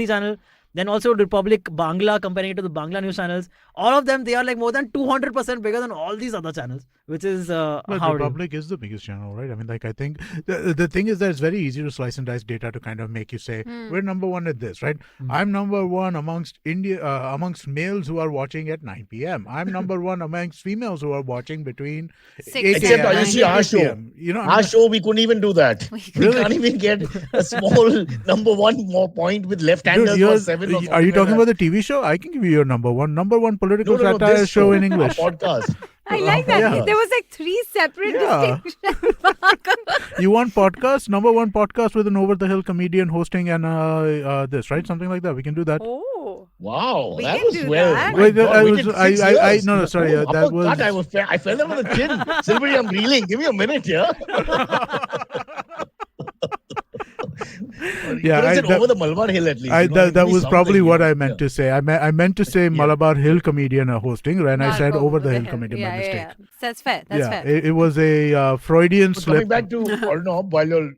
channel. Then also Republic Bangla, comparing it to the Bangla news channels. All of them, they are like more than 200% bigger than all these other channels, which is Republic is the biggest channel, right? I mean, I think the thing is that it's very easy to slice and dice data to kind of make you say, we're number one at this, right? I'm number one amongst amongst males who are watching at 9 p.m. I'm number one amongst females who are watching between 6 Except a.m. Ayushi, our show. p.m. You know, Our show, we couldn't even do that. We Really? can't even get a small number one more point with left-handers for 7 or are you something talking like about the TV show? I can give you your number one political No, satire this show in our English. podcast. I like that. Yeah. There was like 3 separate Yeah. distinctions. You want podcast, number one podcast with an over-the-hill comedian hosting and this, right? Something like that. We can do that. Oh. Wow, We that can was do well. that. My Wait, God, I we was- did I- 6 I- years. no, sorry, that uppercut, was- I fell on the chin. Silverie, I'm reeling. Give me a minute here. Yeah, I said that- over the Malabar Hill at least. that was probably what I meant to say. I meant to say Malabar Hill comedian hosting, and I Not said over the hill hill. comedian by mistake. Yeah. That's fair. That's fair. It was a Freudian So slip. coming back to Arnav,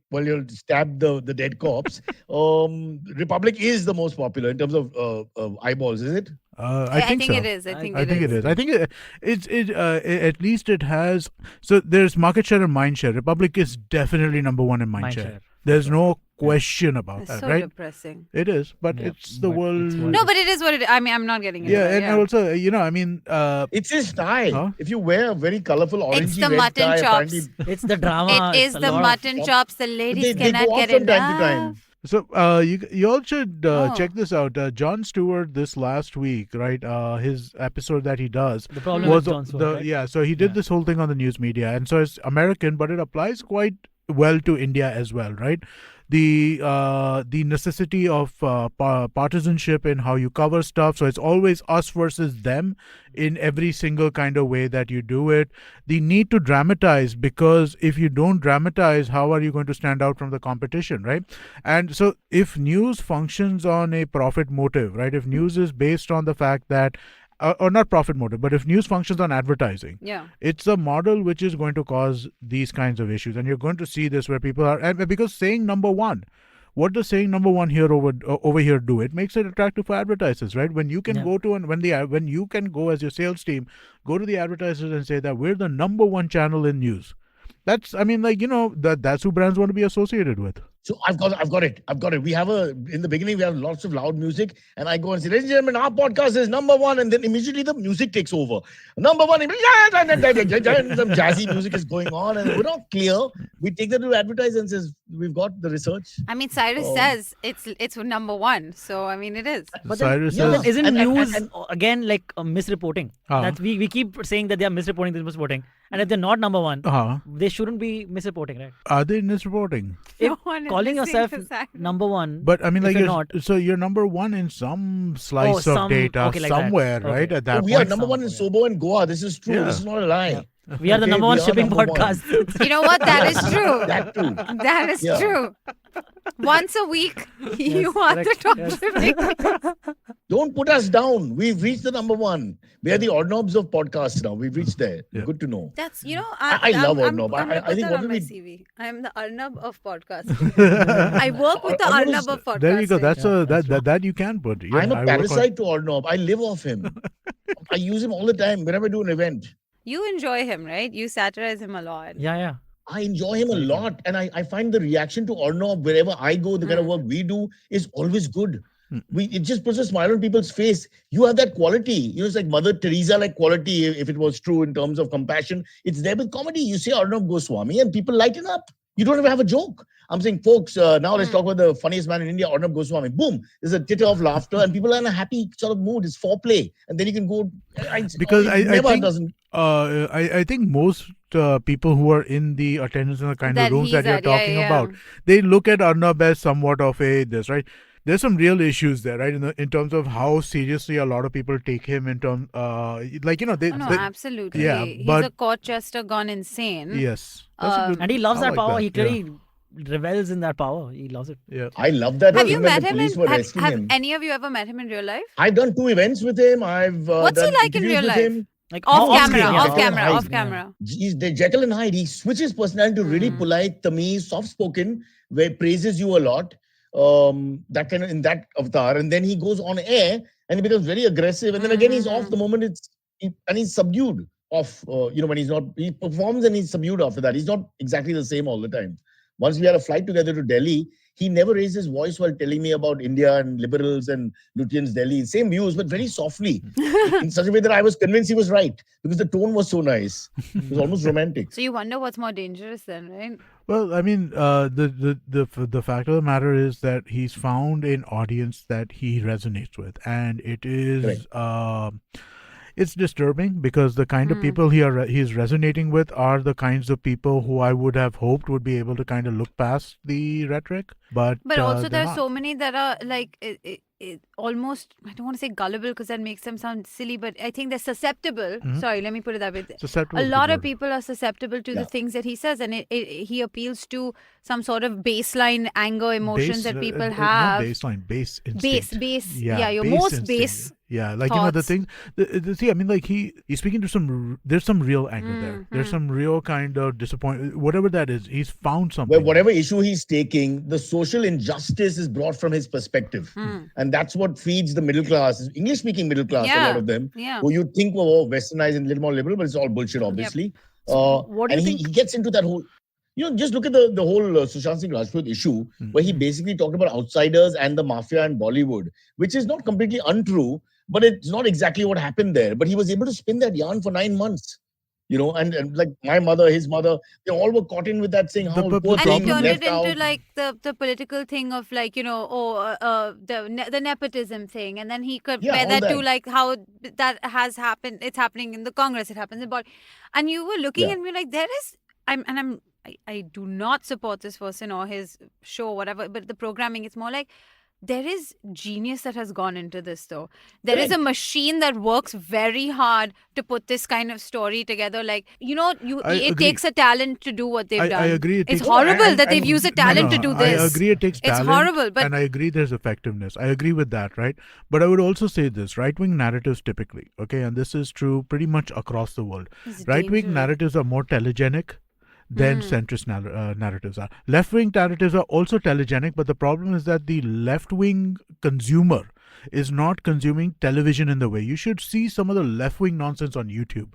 while you'll stab the dead corpse, Republic is the most popular in terms of eyeballs, is it? I think so. it is. I think I think it is. I think at least it has. So there's market share and mind share. Republic is definitely number one in mind share. There's no question about It's that, so right? depressing. It is, but Yeah, it's the but world. it's what No, but it is what it is. I mean, I'm not getting into yeah, that. and also, I mean, It's his style. Huh? If you wear a very colorful orangey It's the red mutton tie, chops. apparently It's the drama. It is it's a the lot of- mutton chops. The ladies they cannot go off get from time to enough. time. so you all should Oh. check this out. Jon Stewart this last week, right? His episode that he does The problem was with Jon Stewart, right? yeah. So he did Yeah. this whole thing on the news media, and so it's American, but it applies quite well to India as well, right? The necessity of partisanship in how you cover stuff. So it's always us versus them in every single kind of way that you do it. The need to dramatize, because if you don't dramatize, how are you going to stand out from the competition, right? And so if news functions on a profit motive, right? If news is based on the fact that or not profit motive, but if news functions on advertising, Yeah. it's a model which is going to cause these kinds of issues. And you're going to see this where people are, and because saying number one, what does saying number one here over here do? It makes it attractive for advertisers, right? When you can Yeah. go to when you can go as your sales team, go to the advertisers and say that we're the number one channel in news. That's, I mean, that's who brands want to be associated with. So I've got it. We have in the beginning, we have lots of loud music, and I go and say, ladies and gentlemen, our podcast is number one, and then immediately the music takes over. Number one, some jazzy music is going on, and we're not clear. We take that to advertise and says, we've got the research. I mean, Cyrus says it's number one. So I mean, it is. But Cyrus then, says- isn't And- news and- again like misreporting? That we keep saying that they are misreporting, and if they're not number one, they shouldn't be misreporting, right? Are they misreporting? If No one is calling listening yourself to Cyrus. number one, But I mean, if like, you're not, so you're number one in some slice Oh, of some- data okay, like that. somewhere, Okay. right? At that We are point. number one in Sobo and Goa. This is true. Yeah. This is not a lie. we are the Okay, number one we are shipping number one. podcast. You know what? That is true. That too. That is Yeah. true. Once a week, you Yes, are the correct. top Yes. shipping. Don't put us down. We've reached the number one. We are the Arnabs of podcasts now. We've reached there. Yeah. Good to know. That's I I love I'm Arnab. gonna I put think that what on do my we- CV. I'm the Arnab of podcasting. I work with the Arnab is- Arnab of podcasting. There you go. That's Yeah, a that's that you can put. Yeah, I'm I a work on- parasite to Arnab. I live off him. I use him all the time whenever I do an event. You enjoy him, right? You satirize him a lot. Yeah. I enjoy him a lot, and I find the reaction to Arnab wherever I go, the kind of work we do is always good. It just puts a smile on people's face. You have that quality. It's like Mother Teresa like quality, if it was true in terms of compassion. It's there with comedy. You say Arnab Goswami and people lighten up. You don't even have a joke. I'm saying, folks, now let's talk about the funniest man in India, Arnab Goswami. Boom, there's a titter of laughter and people are in a happy sort of mood. It's foreplay. And then you can go. Because I I think most people who are in the attendance and the kind That of rooms he's that you're at, yeah, talking yeah. about, they look at Arnab as somewhat of this, right? There's some real issues there, right? In terms of how seriously a lot of people take him in terms, they. Oh, no, they- absolutely. yeah, He's but- a court jester gone insane. Yes. That's a good- And he loves I that like power. that, He yeah. clearly revels in that power. He loves it. Yeah. I love that. Have you thing when met the him? police were Have arresting him. any of you ever met him in real life? I've done 2 events with him. I've What's he done like in interviews real with life? him. Like Off camera, screen, yeah. off camera, Hide. off camera. He's the Jekyll and Hyde. He switches personality to really polite, Tamiz, soft-spoken, where he praises you a lot. That kind of in that avatar, and then he goes on air and he becomes very aggressive, and then again he's off the moment and he's subdued off. When he's not, he performs and he's subdued after that. He's not exactly the same all the time. Once we had a flight together to Delhi, he never raised his voice while telling me about India and liberals and Lutyens Delhi. Same views, but very softly, in such a way that I was convinced he was right because the tone was so nice. It was almost romantic. So you wonder what's more dangerous then, right? Well, I mean, the fact of the matter is that he's found an audience that he resonates with, and it is it's disturbing because the kind of people he's resonating with are the kinds of people who I would have hoped would be able to kind of look past the rhetoric, but Also, they're there are not. so many that are like almost, I don't want to say gullible because that makes them sound silly, but I think they're susceptible. Sorry, let me put it that way. Susceptible A is a lot good of word. people are susceptible to Yeah. the things that he says, and he appeals to some sort of baseline anger emotions that people have. Not baseline, base instinct. Base. Yeah, Yeah, your base most instinct. base. Yeah, like the thoughts. thing. See, I mean, like he's speaking to there's some real anger there. There's some real kind of disappointment. Whatever that is, he's found something. Where whatever issue he's taking, the social injustice is brought from his perspective. And that's what feeds the middle class, English-speaking middle class, a lot of them, Yeah. who you think were westernized and a little more liberal, but it's all bullshit, obviously. what do and you he think- gets into that whole, just look at the whole Sushant Singh Rajput issue, where he basically talked about outsiders and the mafia and Bollywood, which is not completely untrue, but it's not exactly what happened there. But he was able to spin that yarn for 9 months. And like my mother, his mother, they all were caught in with that saying, how The poor And he thing turned left it into out. like the political thing of like, the nepotism thing. And then he compared all that to that. like how that has happened. It's happening in the Congress. It happens in body. And you were looking Yeah. at me like, I do not support this person or his show, whatever, but the programming, it's more like, there is genius that has gone into this, though. There is a machine that works very hard to put this kind of story together. Like, I it agree. takes a talent to do what they've done. I agree. It's horrible that they've used a talent to do this. I agree it takes It's talent. horrible, but and I agree there's effectiveness. I agree with that, right? But I would also say this, right-wing narratives typically, okay, and this is true pretty much across the world. It's Right-wing dangerous. narratives are more telegenic than centrist narratives are. Left-wing narratives are also telegenic, but the problem is that the left-wing consumer is not consuming television in the way. You should see some of the left-wing nonsense on YouTube.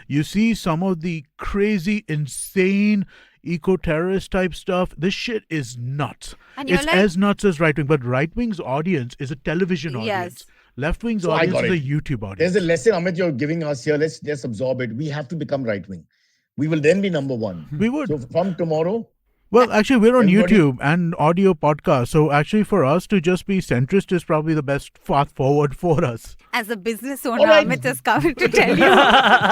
You see some of the crazy, insane, eco-terrorist type stuff. This shit is nuts. And you're It's like- as nuts as right-wing, but right-wing's audience is a television audience. Left-wing's So I audience got is a it. YouTube audience. There's a lesson, Amit, you're giving us here. Let's just absorb it. We have to become right-wing. We will then be number one. We would. So from tomorrow, Well, actually, we're on Everybody- YouTube and audio podcast. So actually, for us to just be centrist is probably the best path forward for us. As a business owner, All right. Amit is coming to tell you.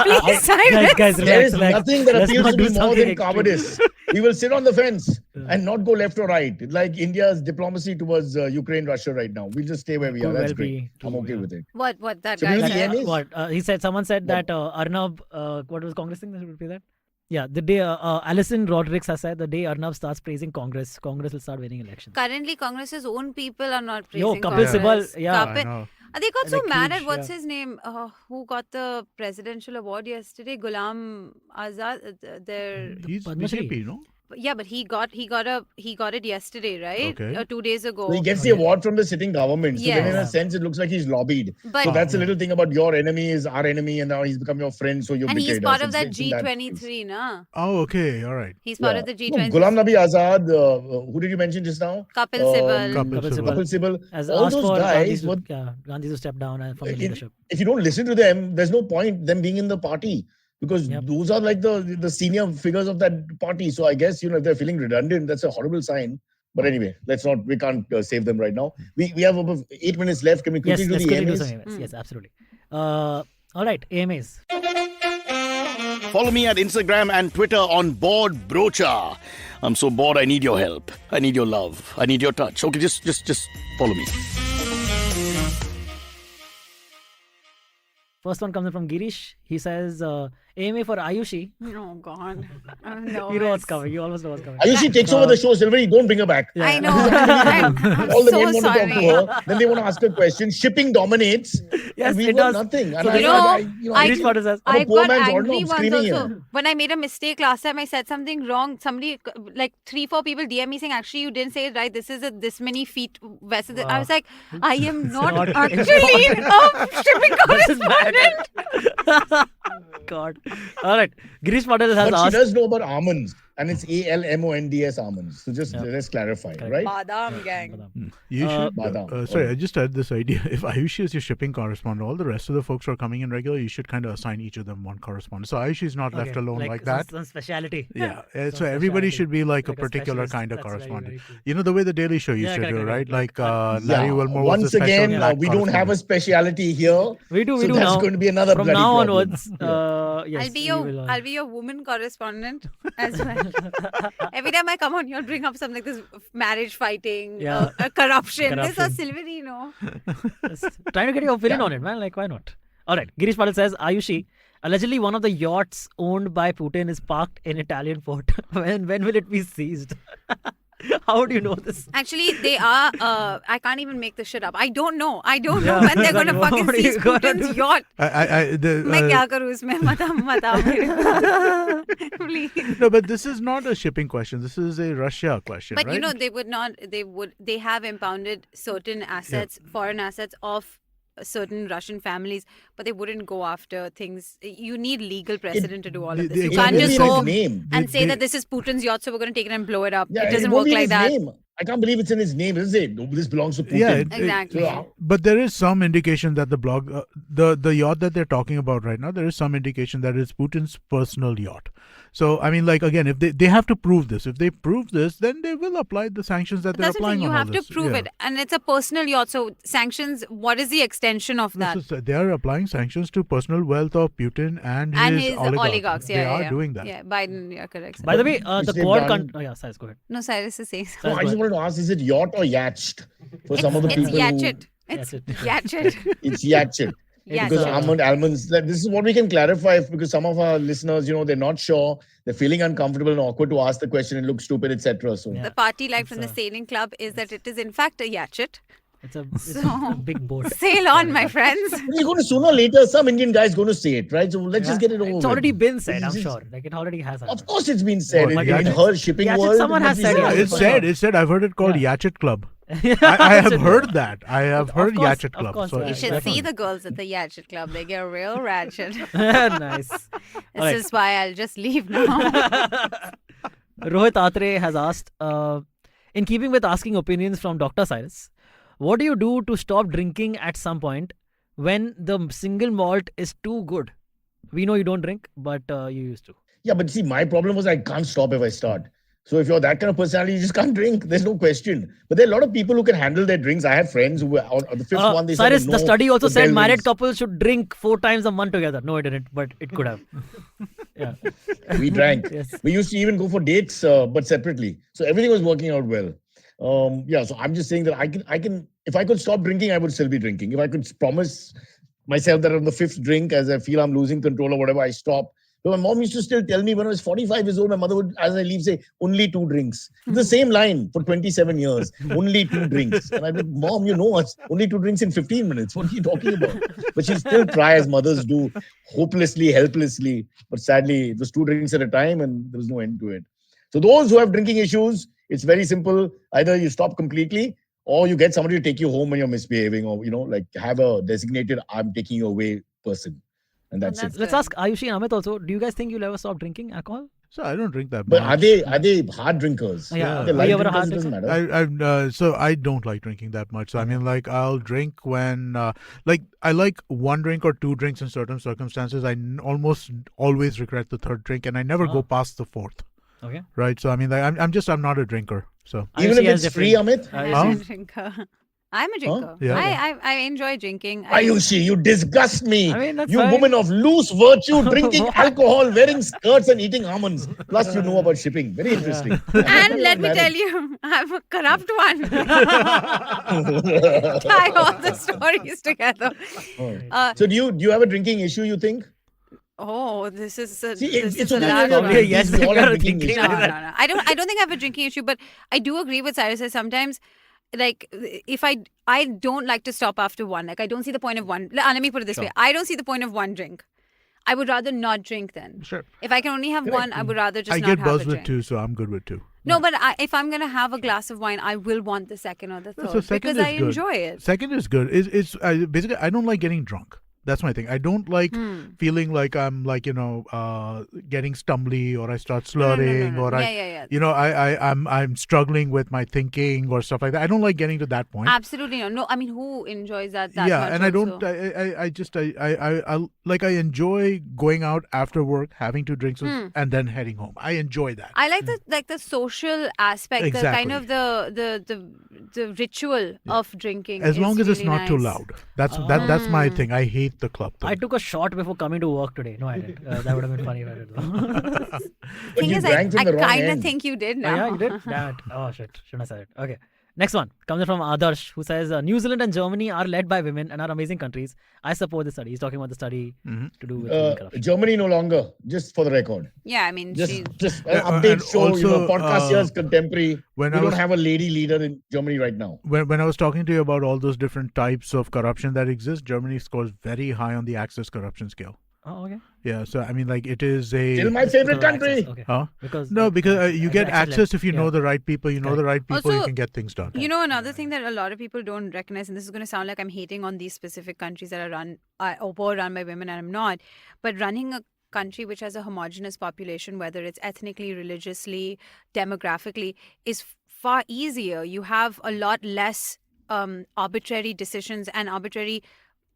Please, Cyrus. Guys, there is relax. nothing that Let's appeals not to do me more something than extreme. cowardice. We will sit on the fence and not go left or right. Like India's diplomacy towards Ukraine, Russia right now. We'll just stay where we are. Could That's well great. be I'm true, okay yeah. with it. What that So guy we will said. end it? What he said? Someone said that Arnab. What was Congress thing? Repeat that. Yeah, the day Alison Rodriguez has said the day Arnab starts praising Congress will start winning elections. Currently, Congress's own people are not Yo, praising Kapil Congress. Sibal, yeah. I know. They got so Like mad huge, at what's yeah. his name, who got the presidential award yesterday, Ghulam Azad. Their He's Padma Shri. BJP, no? Yeah, but he got it yesterday, right? Okay. 2 days ago. So he gets the award from the sitting government. So then in a Yes. sense, it looks like he's lobbied. But So that's a yeah. little thing about your enemy is our enemy and now he's become your friend. So you've and he's betrayed part us. of that It's in that sense. G23, na? Oh, okay. All right. He's part Yeah. of the No, G20. Ghulam Nabi Azad, who did you mention just now? Kapil Sibal. Kapil Kapil Sibal. Sibal Kapil Sibal. has All asked those for guys were Gandhi to step down from the if, leadership. if you don't listen to them, there's no point them being in the party because Yep. those are like the senior figures of that party. So I guess if they're feeling redundant, that's a horrible sign. But anyway, we can't save them right now. We have about 8 minutes left. Can we Yes, quickly do let's the quickly do AMAs? some AMAs. Yes, absolutely. All right, AMAs. Follow me at Instagram and Twitter on Bored Brocha. I'm so bored, I need your help. I need your love. I need your touch. Okay, just follow me. First one comes in from Girish. He says, AMA for Ayushi. Oh, God. I'm nervous. You know what's coming. You almost know what's coming. Ayushi takes over the show, Silverie. Don't bring her back. Yeah. I know. I'm All the so men want to talk sorry. to her. Then they want to ask her questions. Shipping dominates. Yes, and we it got does. nothing. And So I, you know, I, I- Girish Potter says, I'm a I poor got man's angry Orno, once screaming also. here. When I made a mistake last time, I said something wrong. Somebody, like 3-4 people DM me saying, actually, you didn't say it right. This is this many feet vessel. I Wow. was like, I am not not actually a shipping correspondent. God. All right. Girish Potter has But she asked. does know about almonds. And it's ALMONDS almonds. So just let's clarify, right? Badam gang. You should. Badam. Sorry, Okay. I just had this idea. If Ayushi is your shipping correspondent, all the rest of the folks who are coming in regular, you should kind of assign each of them one correspondent. So Ayushi is not left Okay, alone like that. Some speciality. Yeah. Some So everybody speciality. should be like a Like a particular specialist. kind of That's very, correspondent. very true. You know the way the Daily Show used Yeah, to correct, do, correct, right? correct. Like Larry Yeah. Wilmore was the Once special again, black we don't have a correspondent. speciality here. We do so now. that's going to be another From bloody now problem. onwards. Yes, I'll be your woman correspondent as well. Every time I come on, you'll bring up something like this marriage fighting, Yeah. corruption. This is Corruption. Silverie, no? trying to get your opinion on it, man. Like, why not? All right. Girish Patel says, Ayushi, allegedly one of the yachts owned by Putin is parked in Italian port. when will it be seized? How do you know this? Actually, they are. I can't even make this shit up. I don't know. I don't Yeah, know when they're going to exactly. fucking What are you seize gonna Putin's do? yacht. मैं क्या I, करूँ इसमें मत Please. no, but this is not a shipping question. This is a Russia question, But right? you know, they have impounded certain assets, foreign assets of certain Russian families, but they wouldn't go after things. You need legal precedent to do all of this. You they- can't they- just they- go name. and say they- that this is Putin's yacht, so we're going to take it and blow it up. Yeah, It doesn't won't work be in like his that. Name. I can't believe it's in his name, is it? This belongs to Putin. Yeah, Exactly. but there is some indication that the yacht that they're talking about right now, there is some indication that it's Putin's personal yacht. So I mean, like again, if they have to prove this, if they prove this, then they will apply the sanctions that they're That's the applying thing. You on all have to this. prove Yeah. it, and it's a personal yacht. So sanctions. What is the extension of that? They are applying sanctions to personal wealth of Putin and His oligarchs. Yeah, They yeah, are yeah. doing that. Yeah, Biden. Yeah, correct. By the way, the Which they've quad done. country. Oh, yeah, Cyrus, go ahead. No, Cyrus is saying. No, I just wanted to ask, is it yacht or yacht? For some of the It's people Yatchet. It's Yatchet. it's yatchet. Because Yatchet. almonds, this is what we can clarify because some of our listeners, they're not sure, they're feeling uncomfortable and awkward to ask the question, it looks stupid, etc. So Yeah. The party light from the It's a- sailing club is that it is in fact a Yatchet. It's a So- big boat. Sail on, my friends. you're going to sooner or later, some Indian guy's going to say it, right? So let's just get it over. It's with. already been said, I'm It's- sure. Like, it already has happened. Of course, it's been said. What, In Yatchet? her shipping Yatchet, world, someone it has must be said Yeah, it. it's for said. sure. It's said. I've heard it called Yeah. Yatchet Club. Yeah, I have absolutely. heard that. I have heard course, Yatchet of Club. course, So yeah. You it's should see definitely- the girls at the Yatchet club. They get real ratchet. Nice. This Alright. is why I'll just leave now. Rohit Atre has asked, in keeping with asking opinions from Dr. Cyrus, what do you do to stop drinking at some point when the single malt is too good? We know you don't drink, but you used to. Yeah, but see, my problem was I can't stop if I start. So if you're that kind of personality, you just can't drink. There's no question. But there are a lot of people who can handle their drinks. I have friends who were on the fifth one. They Cyrus, said, the "No, study also said hotel married drinks." couples should drink 4 times a month together. No, it didn't, but it could have. Yeah. We drank. Yes. We used to even go for dates, but separately. So everything was working out well. Yeah, so I'm just saying that I can. If I could stop drinking, I would still be drinking. If I could promise myself that on the 5th drink, as I feel I'm losing control or whatever, I stop. But my mom used to still tell me when I was 45 years old, my mother would, as I leave, say, only 2 drinks. The same line for 27 years, only 2 drinks. And I'd be, Mom, you know us, only 2 drinks in 15 minutes. What are you talking about? But she still try as mothers do, hopelessly, helplessly. But sadly, it was 2 drinks at a time and there was no end to it. So those who have drinking issues, it's very simple. Either you stop completely, or you get somebody to take you home when you're misbehaving, or like have a designated "I'm taking you away" person, and that's it. Let's ask Ayushi and Amit also. Do you guys think you'll ever stop drinking alcohol? So I don't drink that But much. are they hard drinkers? Yeah. If they Are light you ever a drinkers, hard it doesn't matter. So I don't like drinking that much. So I mean, like I'll drink when, like I like one drink or two drinks in certain circumstances. I almost always regret the third drink, and I never go past the fourth. Okay. Right. So I mean, like, I'm not a drinker. So Even Ayushi if has it's free, different- Amit. I'm a drinker. I'm a drinker. Yeah. I enjoy drinking. Ayushi, you disgust me. I mean, that's You fine. woman of loose virtue, drinking alcohol, wearing skirts and eting almonds. Plus, you know about shipping. Very interesting. And let me tell you, I'm a corrupt one. Tie all the stories together. So do you have a drinking issue, you think? Oh, this is a, See, this it's is a okay. large Probably one. yes, We all you're have drinking thinking issues. No, like no, that. no. I don't think I have a drinking issue, but I do agree with Cyrus that sometimes, like, if I don't like to stop after one. Like, I don't see the point of one. Let me put it this way: I don't see the point of one drink. I would rather not drink then. sure. If I can only have one, I would rather just I not get have a buzzed with drink. two, so I'm good with two. No, but if I'm gonna have a glass of wine, I will want the second or the third So second because is I good. enjoy it. Second is good. It's basically I don't like getting drunk. That's my thing. I don't like feeling like I'm like getting stumbly or I start slurring or Yeah. I'm struggling with my thinking or stuff like that. I don't like getting to that point. Absolutely no. I mean, who enjoys that much? And I don't. also? I enjoy going out after work, having two drinks, and then heading home. I enjoy that. I like the social aspect, the kind Exactly. of the ritual of drinking. As is long as it's really not too nice. loud. That's my thing. I hate the club thing. I took a shot before coming to work today. No, I didn't. That would have been funny if I did. But Thing you is, drank from I the wrong kind of end. think you did Oh, now. yeah, you did? Damn it. Oh, shit. Shouldn't have said it. Okay. Next one comes in from Adarsh, who says New Zealand and Germany are led by women and are amazing countries. I support the study. He's talking about the study to do with women corruption. Germany no longer, just for the record. Yeah, I mean, Just she's an update and show, also, podcast here is contemporary. when We I don't was- have a lady leader in Germany right now. When I was talking to you about all those different types of corruption that exist, Germany scores very high on the access corruption scale. Oh, okay. Yeah, so I mean, like it is a. Still my favorite Because of country. access. Okay. Huh? Because No, because you get access if you know yeah. the right people. You know the right people, you Also, can get things done. You know, another thing that a lot of people don't recognize, and this is going to sound like I'm hating on these specific countries that are run or were run by women, and I'm not, but running a country which has a homogenous population, whether it's ethnically, religiously, demographically, is far easier. You have a lot less arbitrary decisions and arbitrary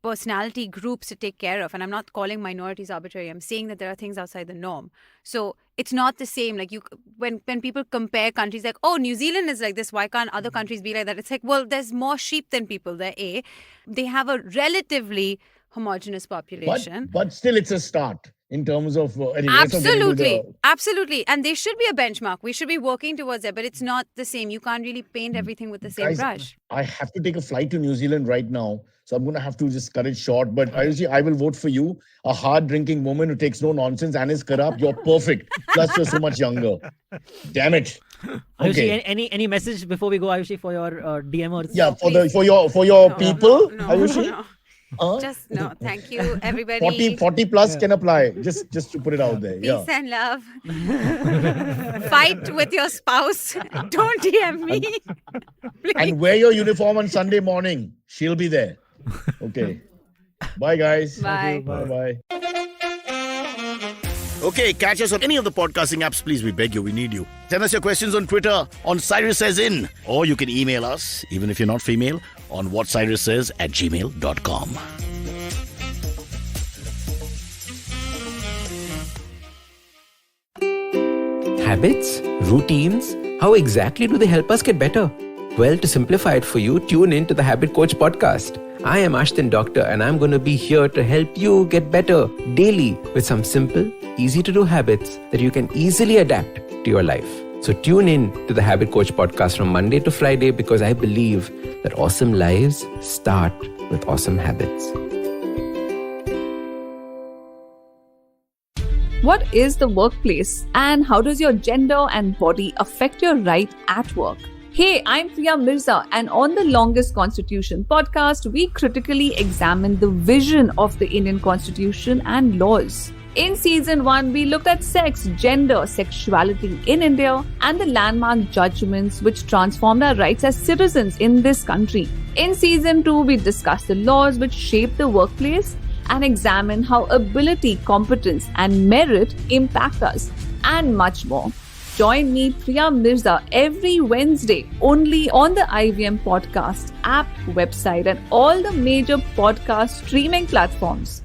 personality groups to take care of. And I'm not calling minorities arbitrary. I'm saying that there are things outside the norm. So it's not the same. Like when people compare countries like, oh, New Zealand is like this, why can't other countries be like that? It's like, well, there's more sheep than people there. They have a relatively homogenous population. But still, it's a start in terms of anyway, let's not get into Absolutely. And they should be a benchmark. We should be working towards it, but it's not the same. You can't really paint everything with the same Guys, brush. I have to take a flight to New Zealand right now, so I'm going to have to just cut it short. But Ayushi, I will vote for you, a hard-drinking woman who takes no nonsense and is corrupt. You're perfect. Plus, you're so much younger. Damn it. Ayushi, Okay. any message before we go, Ayushi, for your DMers? Yeah, Please. for your No, people, no, Ayushi. no. Huh? Just no. Thank you, everybody. 40 plus can apply. Just to put it out there. Peace Yeah. and love. Fight with your spouse. Don't DM me. Please. And wear your uniform on Sunday morning. She'll be there. Okay. Bye, guys. Bye. Bye. Okay, catch us on any of the podcasting apps, please. We beg you, we need you. Send us your questions on Twitter on Cyrus Says In. Or you can email us, even if you're not female, on whatcyrussays@gmail.com. Habits? Routines? How exactly do they help us get better? Well, to simplify it for you, tune in to the Habit Coach podcast. I am Ashton Doctor and I'm going to be here to help you get better daily with some simple, easy to do habits that you can easily adapt to your life. So tune in to the Habit Coach podcast from Monday to Friday because I believe that awesome lives start with awesome habits. What is the workplace and how does your gender and body affect your right at work? Hey, I'm Priya Mirza, and on the Longest Constitution podcast, we critically examine the vision of the Indian Constitution and laws. In season 1, we looked at sex, gender, sexuality in India, and the landmark judgments which transformed our rights as citizens in this country. In season 2, we discussed the laws which shape the workplace and examine how ability, competence, and merit impact us, and much more. Join me, Priya Mirza, every Wednesday only on the IVM Podcast app, website, and all the major podcast streaming platforms.